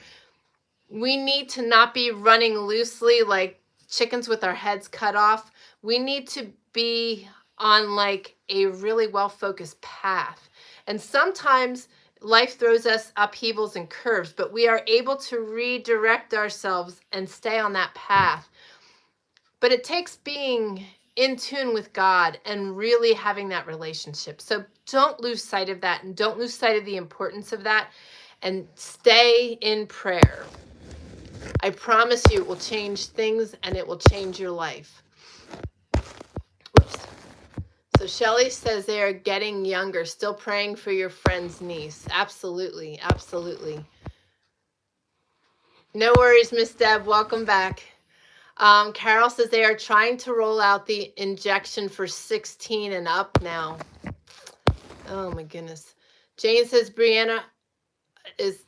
we need to not be running loosely like chickens with our heads cut off. We need to be on like a really well-focused path. And sometimes life throws us upheavals and curves, but we are able to redirect ourselves and stay on that path. But it takes being in tune with God and really having that relationship. So don't lose sight of that, and don't lose sight of the importance of that, and stay in prayer. I promise you it will change things and it will change your life. Whoops. So Shelly says they are getting younger, still praying for your friend's niece. Absolutely, absolutely. No worries, Miss Deb. Welcome back. Carol says they are trying to roll out the injection for 16 and up now. Oh my goodness. Jane says Brianna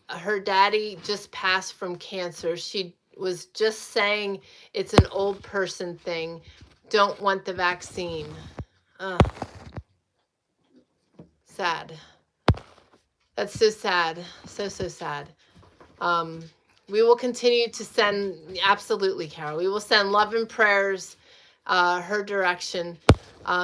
her daddy just passed from cancer. She was just saying it's an old person thing. Don't want the vaccine. Sad. That's so sad. So sad. We will continue to send, absolutely, Carol. We will send love and prayers her direction.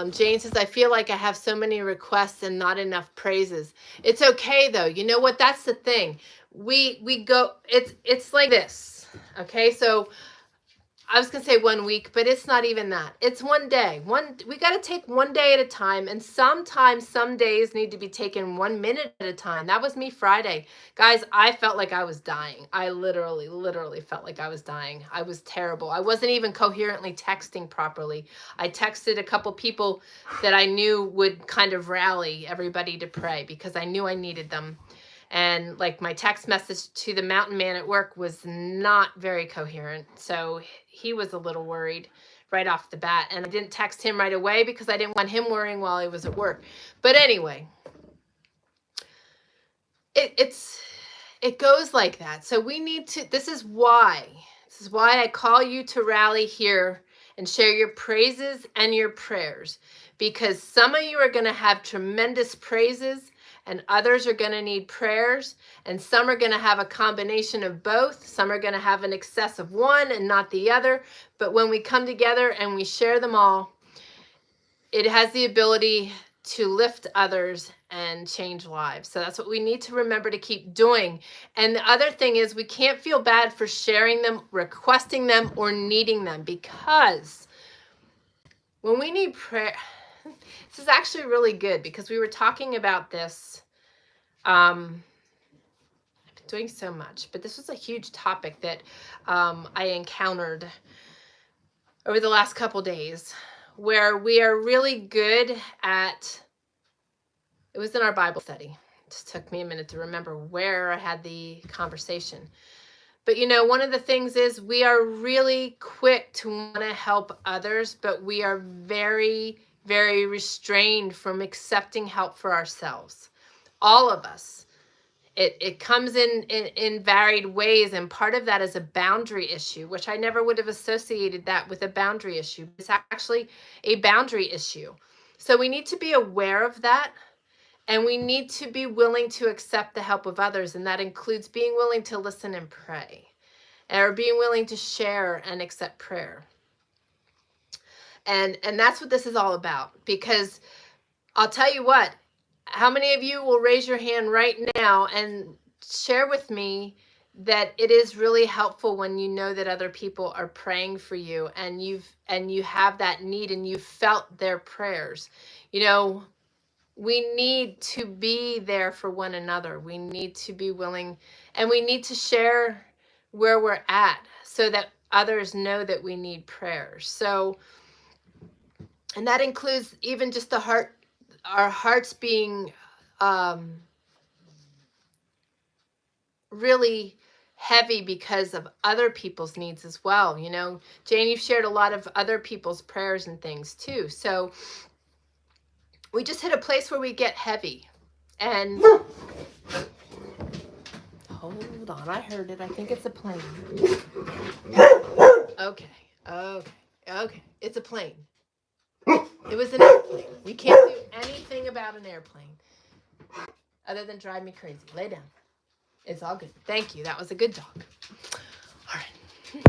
Jane says, I feel like I have so many requests and not enough praises. It's okay though. You know what? That's the thing. We go, it's like this. Okay. So I was going to say 1 week, but it's not even that. It's one day. We got to take one day at a time. And sometimes some days need to be taken 1 minute at a time. That was me Friday. Guys, I felt like I was dying. I literally felt like I was dying. I was terrible. I wasn't even coherently texting properly. I texted a couple people that I knew would kind of rally everybody to pray because I knew I needed them. And like my text message to the mountain man at work was not very coherent. So he was a little worried right off the bat. And I didn't text him right away because I didn't want him worrying while he was at work. But anyway, it goes like that. So we need to, this is why I call you to rally here and share your praises and your prayers, because some of you are going to have tremendous praises and others are going to need prayers, and some are going to have a combination of both. Some are going to have an excess of one and not the other. But when we come together and we share them all, it has the ability to lift others and change lives. So that's what we need to remember to keep doing. And the other thing is we can't feel bad for sharing them, requesting them, or needing them, because when we need prayer, this is actually really good because we were talking about this. I've been doing so much, but this was a huge topic that I encountered over the last couple days, where we are really good at, it was in our Bible study. It just took me a minute to remember where I had the conversation. But you know, one of the things is we are really quick to want to help others, but we are very, very restrained from accepting help for ourselves. All of us. It comes in varied ways, and part of that is a boundary issue, which I never would have associated that with a boundary issue. It's actually a boundary issue. So we need to be aware of that, and we need to be willing to accept the help of others, and that includes being willing to listen and pray, or being willing to share and accept prayer. And that's what this is all about, because I'll tell you what, how many of you will raise your hand right now and share with me that it is really helpful when you know that other people are praying for you, and you have that need and you felt their prayers? You know, we need to be there for one another. We need to be willing, and we need to share where we're at so that others know that we need prayers. So, and that includes even just our hearts being really heavy because of other people's needs as well. You know, Jane, you've shared a lot of other people's prayers and things too. So we just hit a place where we get heavy. And hold on, I heard it. I think it's a plane. Okay. It's a plane. It was an airplane. We can't do anything about an airplane other than drive me crazy. Lay down. It's all good. Thank you. That was a good dog. All right.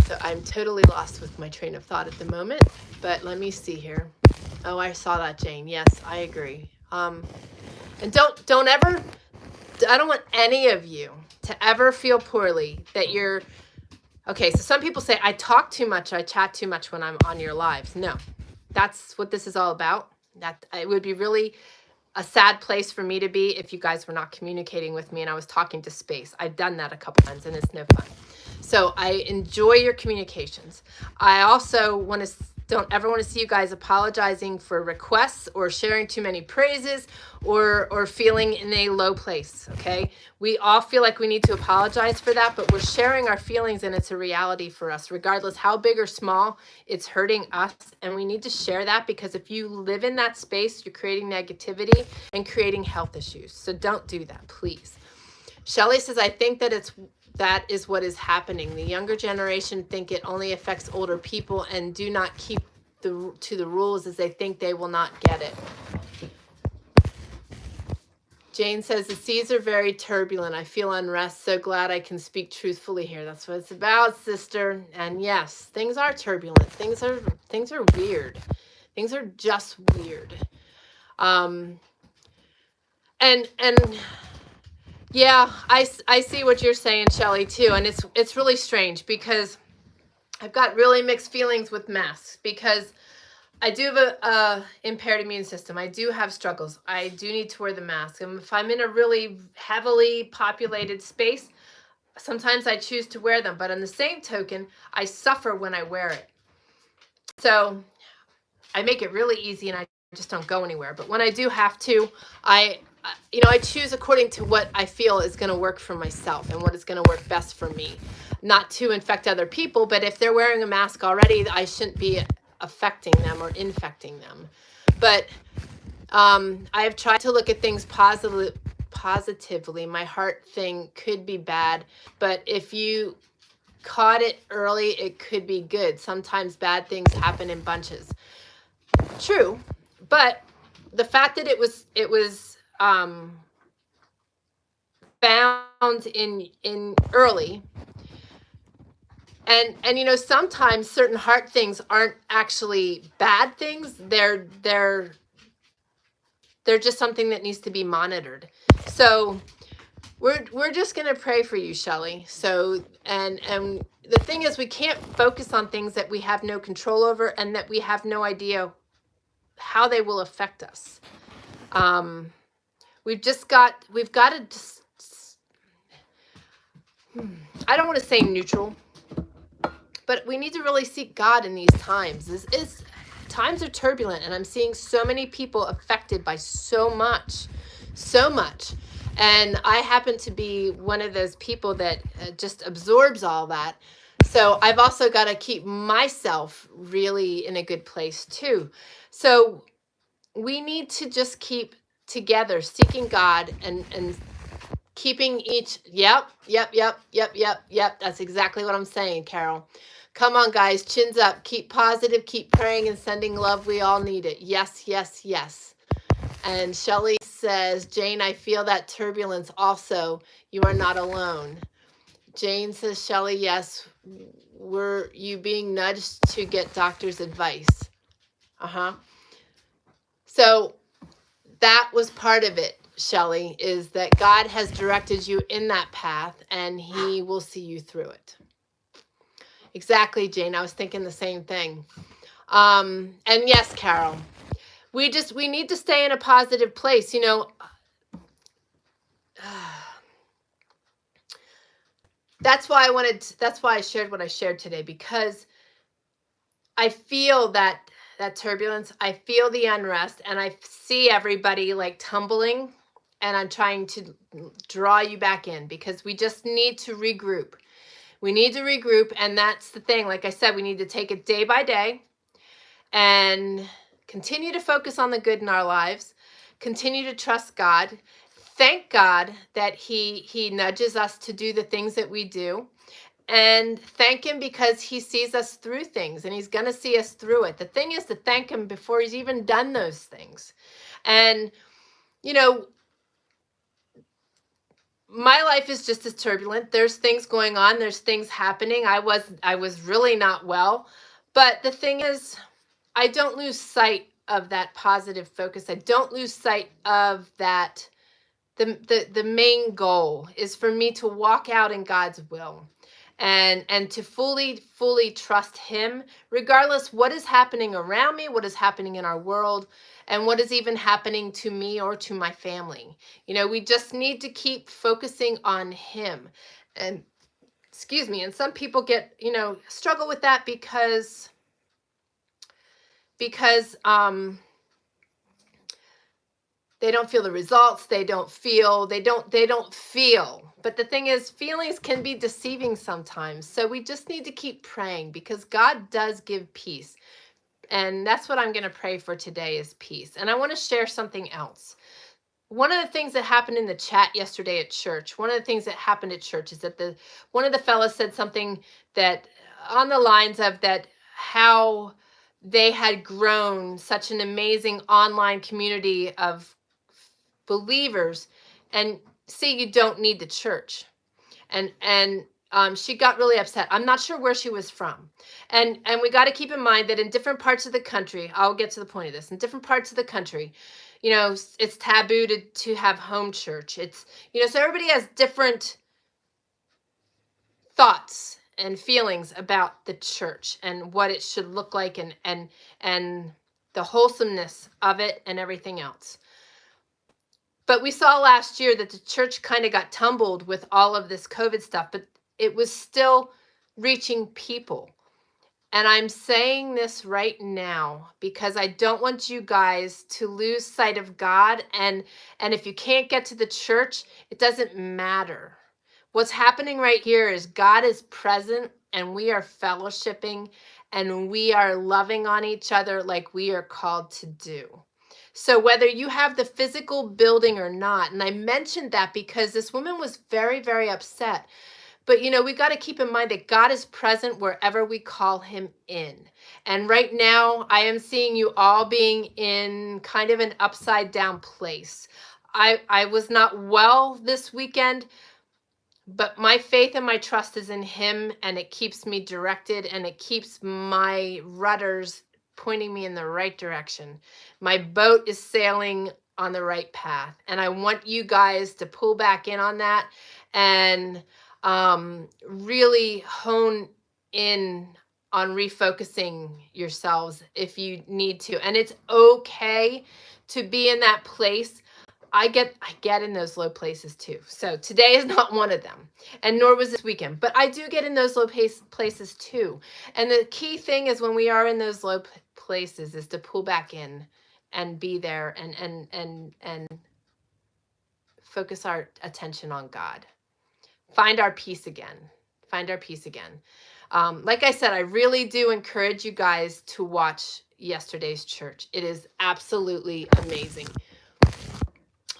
So I'm totally lost with my train of thought at the moment, but let me see here. Oh, I saw that, Jane. Yes, I agree. And don't ever, I don't want any of you to ever feel poorly that you're, okay, so some people say, I talk too much, I chat too much when I'm on your lives. No, that's what this is all about. That it would be really a sad place for me to be if you guys were not communicating with me and I was talking to space. I've done that a couple times and it's no fun. So I enjoy your communications. I also don't ever want to see you guys apologizing for requests or sharing too many praises or feeling in a low place, okay? We all feel like we need to apologize for that, but we're sharing our feelings and it's a reality for us. Regardless how big or small, it's hurting us and we need to share that because if you live in that space, you're creating negativity and creating health issues. So don't do that, please. Shelley says, I think that is what is happening. The younger generation think it only affects older people and do not keep to the rules as they think they will not get it. Jane says, the seas are very turbulent. I feel unrest. So glad I can speak truthfully here. That's what it's about, sister. And yes, things are turbulent. Things are weird. Things are just weird. And yeah, I see what you're saying, Shelley, too. And it's really strange because I've got really mixed feelings with masks because I do have a impaired immune system. I do have struggles. I do need to wear the mask. And if I'm in a really heavily populated space, sometimes I choose to wear them. But on the same token, I suffer when I wear it. So I make it really easy and I just don't go anywhere. But when I do have to, I choose according to what I feel is going to work for myself and what is going to work best for me. Not to infect other people, but if they're wearing a mask already, I shouldn't be affecting them or infecting them. But I have tried to look at things positively. My heart thing could be bad, but if you caught it early, it could be good. Sometimes bad things happen in bunches. True, but the fact that it was found in early, and sometimes certain heart things aren't actually bad things. They're just something that needs to be monitored. So we're just gonna pray for you, Shelley. So and the thing is, we can't focus on things that we have no control over and that we have no idea how they will affect us. We've got to just, I don't want to say neutral, but we need to really seek God in these times. Times are turbulent, and I'm seeing so many people affected by so much. And I happen to be one of those people that just absorbs all that. So I've also got to keep myself really in a good place too. So we need to just keep together, seeking God and keeping each, yep. That's exactly what I'm saying, Carol. Come on, guys, chins up, keep positive, keep praying and sending love. We all need it. Yes. And Shelley says, Jane, I feel that turbulence also. You are not alone. Jane says, Shelley, yes, were you being nudged to get doctor's advice? So that was part of it, Shelley, is that God has directed you in that path and he will see you through it. Exactly, Jane. I was thinking the same thing. And yes, Carol, we need to stay in a positive place. That's why I shared what I shared today, because I feel that turbulence. I feel the unrest, and I see everybody like tumbling, and I'm trying to draw you back in, because we just need to regroup. We need to regroup, and that's the thing. Like I said, we need to take it day by day and continue to focus on the good in our lives, continue to trust God. Thank God that he nudges us to do the things that we do, and thank him because he sees us through things, and he's going to see us through it. The thing is to thank him before he's even done those things. And, my life is just as turbulent. There's things going on. There's things happening. I was really not well. But the thing is, I don't lose sight of that positive focus. I don't lose sight of that. The main goal is for me to walk out in God's will, and to fully trust him, regardless what is happening around me, what is happening in our world, and what is even happening to me or to my family. We just need to keep focusing on him. And excuse me, and some people get, struggle with that because they don't feel the results. They don't feel. But the thing is, feelings can be deceiving sometimes. So we just need to keep praying, because God does give peace. And that's what I'm going to pray for today, is peace. And I want to share something else. One of the things that happened in the chat yesterday at church, is that one of the fellas said something that on the lines of that, how they had grown such an amazing online community of believers, and see, you don't need the church. And she got really upset. I'm not sure where she was from. And we got to keep in mind that in different parts of the country, I'll get to the point of this, in different parts of the country, it's taboo to have home church. It's, so everybody has different thoughts and feelings about the church and what it should look like, and the wholesomeness of it and everything else. But we saw last year that the church kind of got tumbled with all of this COVID stuff, but it was still reaching people. And I'm saying this right now because I don't want you guys to lose sight of God. And if you can't get to the church, it doesn't matter. What's happening right here is God is present, and we are fellowshipping, and we are loving on each other like we are called to do. So whether you have the physical building or not, and I mentioned that because this woman was very, very upset. But, we got to keep in mind that God is present wherever we call him in. And right now, I am seeing you all being in kind of an upside down place. I was not well this weekend, but my faith and my trust is in him, and it keeps me directed, and it keeps my rudders pointing me in the right direction. My boat is sailing on the right path, and I want you guys to pull back in on that and really hone in on refocusing yourselves if you need to. And it's okay to be in that place. I get in those low places too. So today is not one of them, and nor was this weekend, but I do get in those low places too. And the key thing is, when we are in those low places, is to pull back in and be there, and focus our attention on God. Find our peace again. Like I said, I really do encourage you guys to watch yesterday's church. It is absolutely amazing.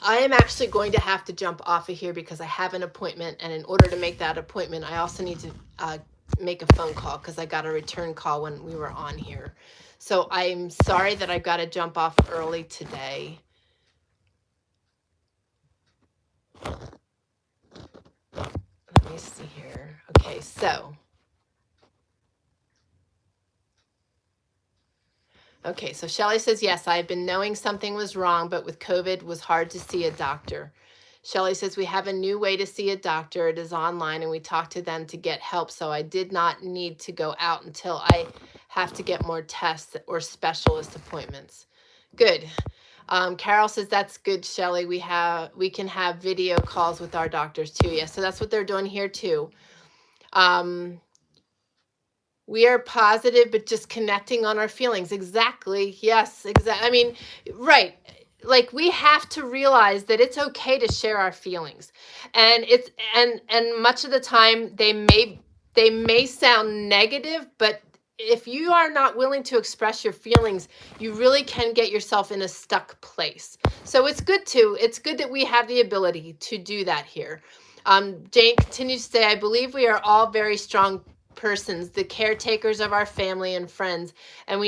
I am actually going to have to jump off of here because I have an appointment, and in order to make that appointment, I also need to make a phone call because I got a return call when we were on here. So I'm sorry that I've got to jump off early today. Let me see here. Okay, so Shelly says, yes, I've been knowing something was wrong, but with COVID, it was hard to see a doctor. Shelly says, we have a new way to see a doctor. It is online, and we talk to them to get help. So I did not need to go out until I have to get more tests or specialist appointments. Good. Carol says that's good, Shelley. We can have video calls with our doctors too. Yeah, so that's what they're doing here too. We are positive, but just connecting on our feelings. Exactly. Yes, exactly. I mean, right. Like we have to realize that it's okay to share our feelings. And it's and much of the time they may sound negative, but if you are not willing to express your feelings, you really can get yourself in a stuck place. So it's good that we have the ability to do that here. Jane continues to say, I believe we are all very strong persons, the caretakers of our family and friends, and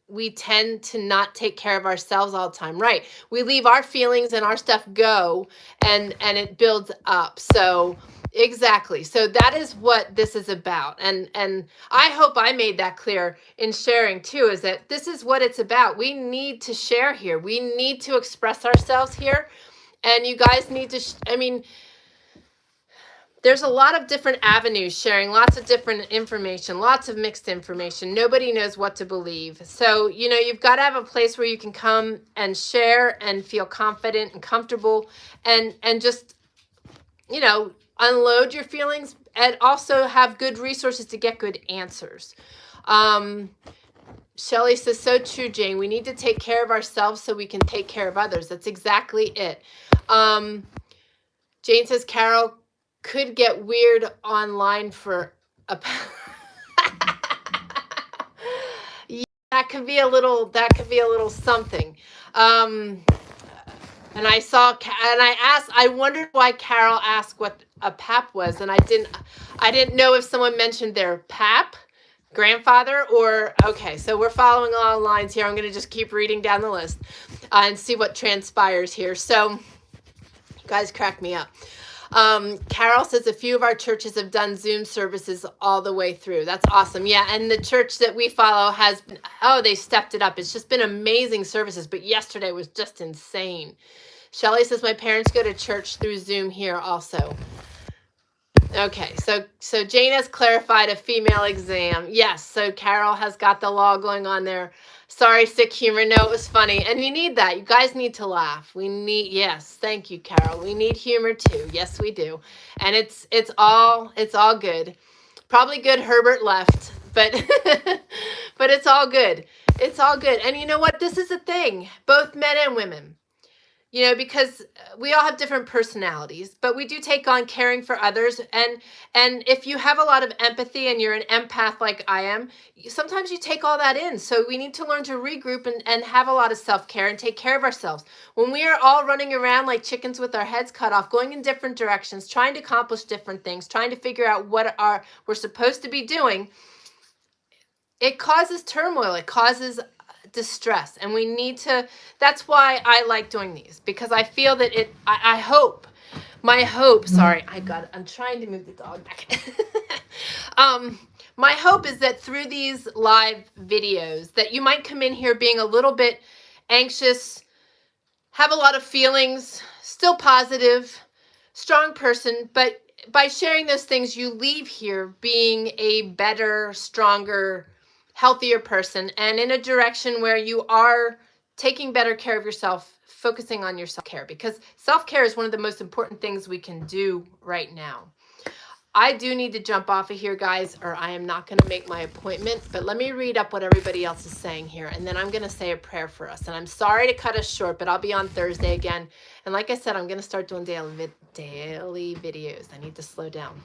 we tend to not take care of ourselves all the time. Right. We leave our feelings and our stuff go, and it builds up. So exactly. So that is what this is about. And I hope I made that clear in sharing too, is that this is what it's about. We need to share here. We need to express ourselves here. And you guys need to, I mean, there's a lot of different avenues sharing, lots of different information, lots of mixed information. Nobody knows what to believe. So, you've got to have a place where you can come and share and feel confident and comfortable and just, unload your feelings and also have good resources to get good answers. Shelley says, so true, Jane. We need to take care of ourselves so we can take care of others. That's exactly it. Jane says, Carol, could get weird online for a yeah, that could be a little something. And I wondered why Carol asked what a pap was, and I didn't know if someone mentioned their pap grandfather or okay. So we're following along lines here. I'm going to just keep reading down the list and see what transpires here. So you guys crack me up. Carol says a few of our churches have done Zoom services all the way through. That's awesome. Yeah, and the church that we follow has been, they stepped it up. It's just been amazing services, but yesterday was just insane. Shelley says my parents go to church through Zoom here also. Okay, so Jane has clarified a female exam. Yes, so Carol has got the law going on there. Sorry, sick humor. No, it was funny. And you need that. You guys need to laugh. Yes, thank you, Carol. We need humor too. Yes, we do. And it's all good. Probably good Herbert left, but but it's all good. It's all good. And you know what? This is a thing, both men and women. Because we all have different personalities, but we do take on caring for others. And if you have a lot of empathy and you're an empath like I am, sometimes you take all that in. So we need to learn to regroup and have a lot of self-care and take care of ourselves. When we are all running around like chickens with our heads cut off, going in different directions, trying to accomplish different things, trying to figure out what we're supposed to be doing, it causes turmoil. It causes distress, and we need to. That's why I like doing these, because I feel that I hope, my hope, sorry, I'm trying to move the dog back. My hope is that through these live videos that you might come in here being a little bit anxious, have a lot of feelings, still positive, strong person, but by sharing those things, you leave here being a better, stronger, healthier person, and in a direction where you are taking better care of yourself, focusing on your self-care, because self-care is one of the most important things we can do right now. I do need to jump off of here, guys, or I am not going to make my appointment, but let me read up what everybody else is saying here, and then I'm going to say a prayer for us. And I'm sorry to cut us short, but I'll be on Thursday again. And like I said, I'm going to start doing daily videos. I need to slow down.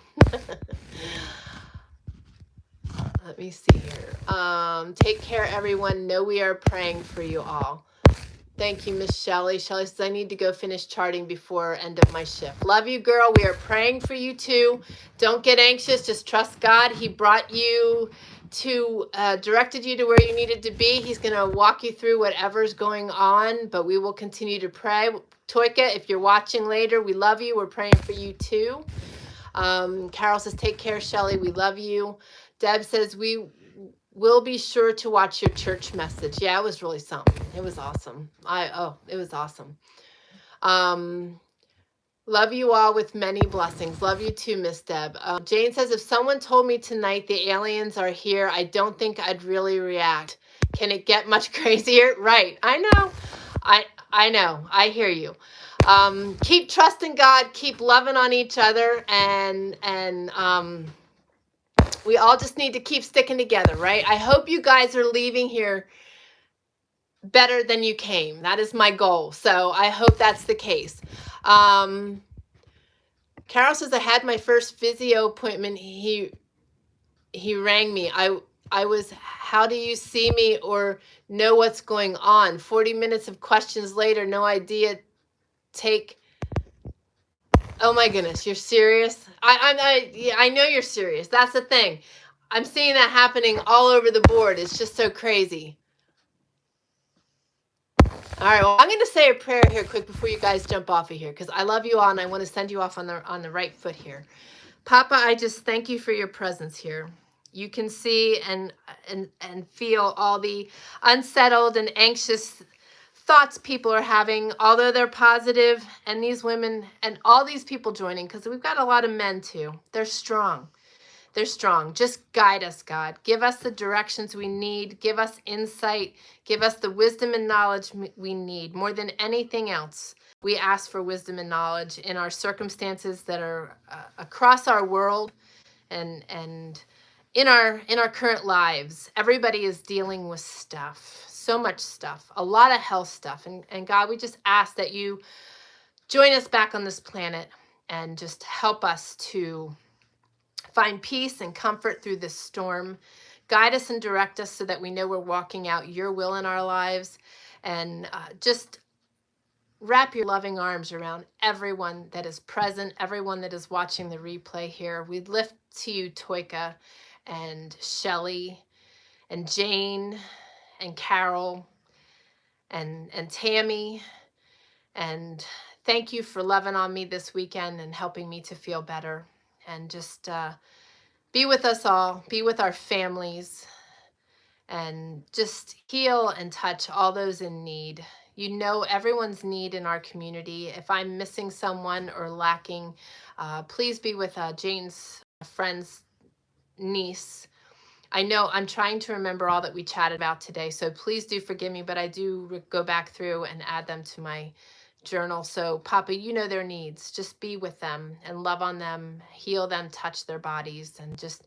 Let me see here. Take care, everyone. Know we are praying for you all. Thank you, Miss Shelley. Shelley says, I need to go finish charting before end of my shift. Love you, girl. We are praying for you, too. Don't get anxious. Just trust God. He brought you to, directed you to where you needed to be. He's going to walk you through whatever's going on, but we will continue to pray. Toika, if you're watching later, we love you. We're praying for you, too. Carol says, take care, Shelley. We love you. Deb says, we will be sure to watch your church message. Yeah, it was really something. It was awesome. It was awesome. Love you all with many blessings. Love you too, Miss Deb. Jane says, if someone told me tonight the aliens are here, I don't think I'd really react. Can it get much crazier? Right. I know. I know. I hear you. Keep trusting God, keep loving on each other, and we all just need to keep sticking together, right? I hope you guys are leaving here better than you came. That is my goal. So I hope that's the case. Carol says, I had my first physio appointment. He rang me. I was, how do you see me or know what's going on? 40 minutes of questions later, no idea. Oh my goodness, you're serious? I know you're serious. That's the thing. I'm seeing that happening all over the board. It's just so crazy. All right, well, I'm going to say a prayer here quick before you guys jump off of here, because I love you all and I want to send you off on the right foot here. Papa, I just thank you for your presence here. You can see and feel all the unsettled and anxious thoughts people are having, although they're positive, and these women and all these people joining, because we've got a lot of men too. They're strong. They're strong. Just guide us, God. Give us the directions we need. Give us insight. Give us the wisdom and knowledge we need. More than anything else, we ask for wisdom and knowledge in our circumstances that are across our world and in our current lives. Everybody is dealing with stuff, so much stuff, a lot of health stuff. And God, we just ask that you join us back on this planet and just help us to find peace and comfort through this storm. Guide us and direct us so that we know we're walking out your will in our lives. And just wrap your loving arms around everyone that is present, everyone that is watching the replay here. We lift to you Toika and Shelly and Jane and Carol and Tammy. And thank you for loving on me this weekend and helping me to feel better. And just be with us all, be with our families, and just heal and touch all those in need. You know everyone's need in our community. If I'm missing someone or lacking, please be with Jane's friend's niece. I know I'm trying to remember all that we chatted about today, so please do forgive me, but I do go back through and add them to my journal. So Papa, you know their needs. Just be with them and love on them, heal them, touch their bodies, and just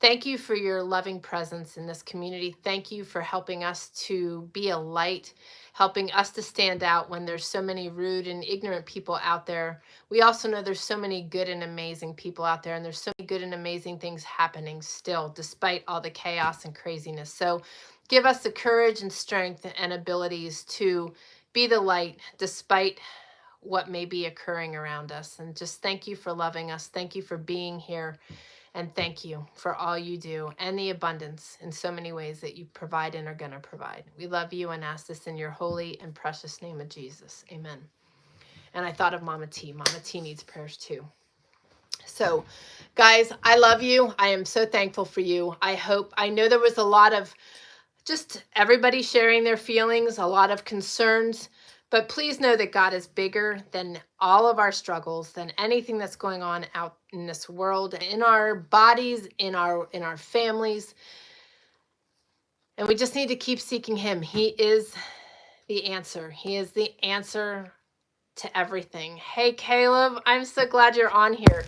thank you for your loving presence in this community. Thank you for helping us to be a light, helping us to stand out when there's so many rude and ignorant people out there. We also know there's so many good and amazing people out there, and there's so many good and amazing things happening still, despite all the chaos and craziness. So give us the courage and strength and abilities to be the light despite what may be occurring around us. And just thank you for loving us. Thank you for being here. And thank you for all you do and the abundance in so many ways that you provide and are going to provide. We love you and ask this in your holy and precious name of Jesus. Amen. And I thought of Mama T. Mama T needs prayers too. So, guys, I love you. I am so thankful for you. I know there was a lot of just everybody sharing their feelings, a lot of concerns, but please know that God is bigger than all of our struggles, than anything that's going on out in this world, in our bodies, in our families. And we just need to keep seeking him. He is the answer. He is the answer to everything. Hey, Caleb, I'm so glad you're on here.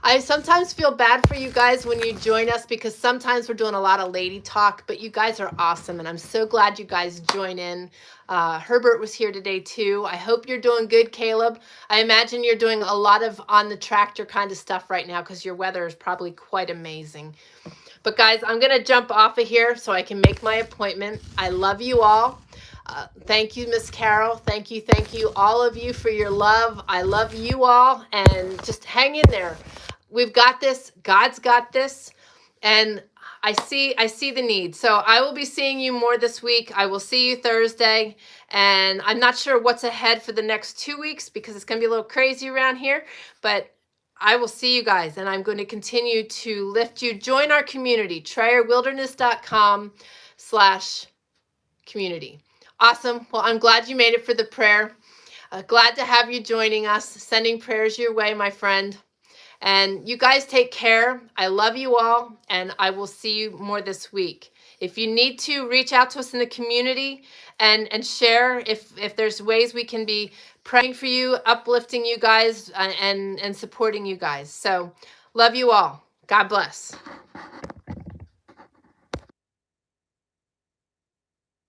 I sometimes feel bad for you guys when you join us because sometimes we're doing a lot of lady talk, but you guys are awesome, and I'm so glad you guys join in. Herbert was here today too. I hope you're doing good, Caleb. I imagine you're doing a lot of on the tractor kind of stuff right now because your weather is probably quite amazing. But guys, I'm going to jump off of here so I can make my appointment. I love you all. Thank you, Miss Carol. Thank you, all of you for your love. I love you all, and just hang in there. We've got this. God's got this, and I see the need. So I will be seeing you more this week. I will see you Thursday, and I'm not sure what's ahead for the next 2 weeks because it's going to be a little crazy around here, but I will see you guys, and I'm going to continue to lift you. Join our community, TrayerWilderness.com/community. Awesome. Well, I'm glad you made it for the prayer. Glad to have you joining us, sending prayers your way, my friend. And you guys take care. I love you all, and I will see you more this week. If you need to, reach out to us in the community and share if there's ways we can be praying for you, uplifting you guys, and supporting you guys. So love you all. God bless.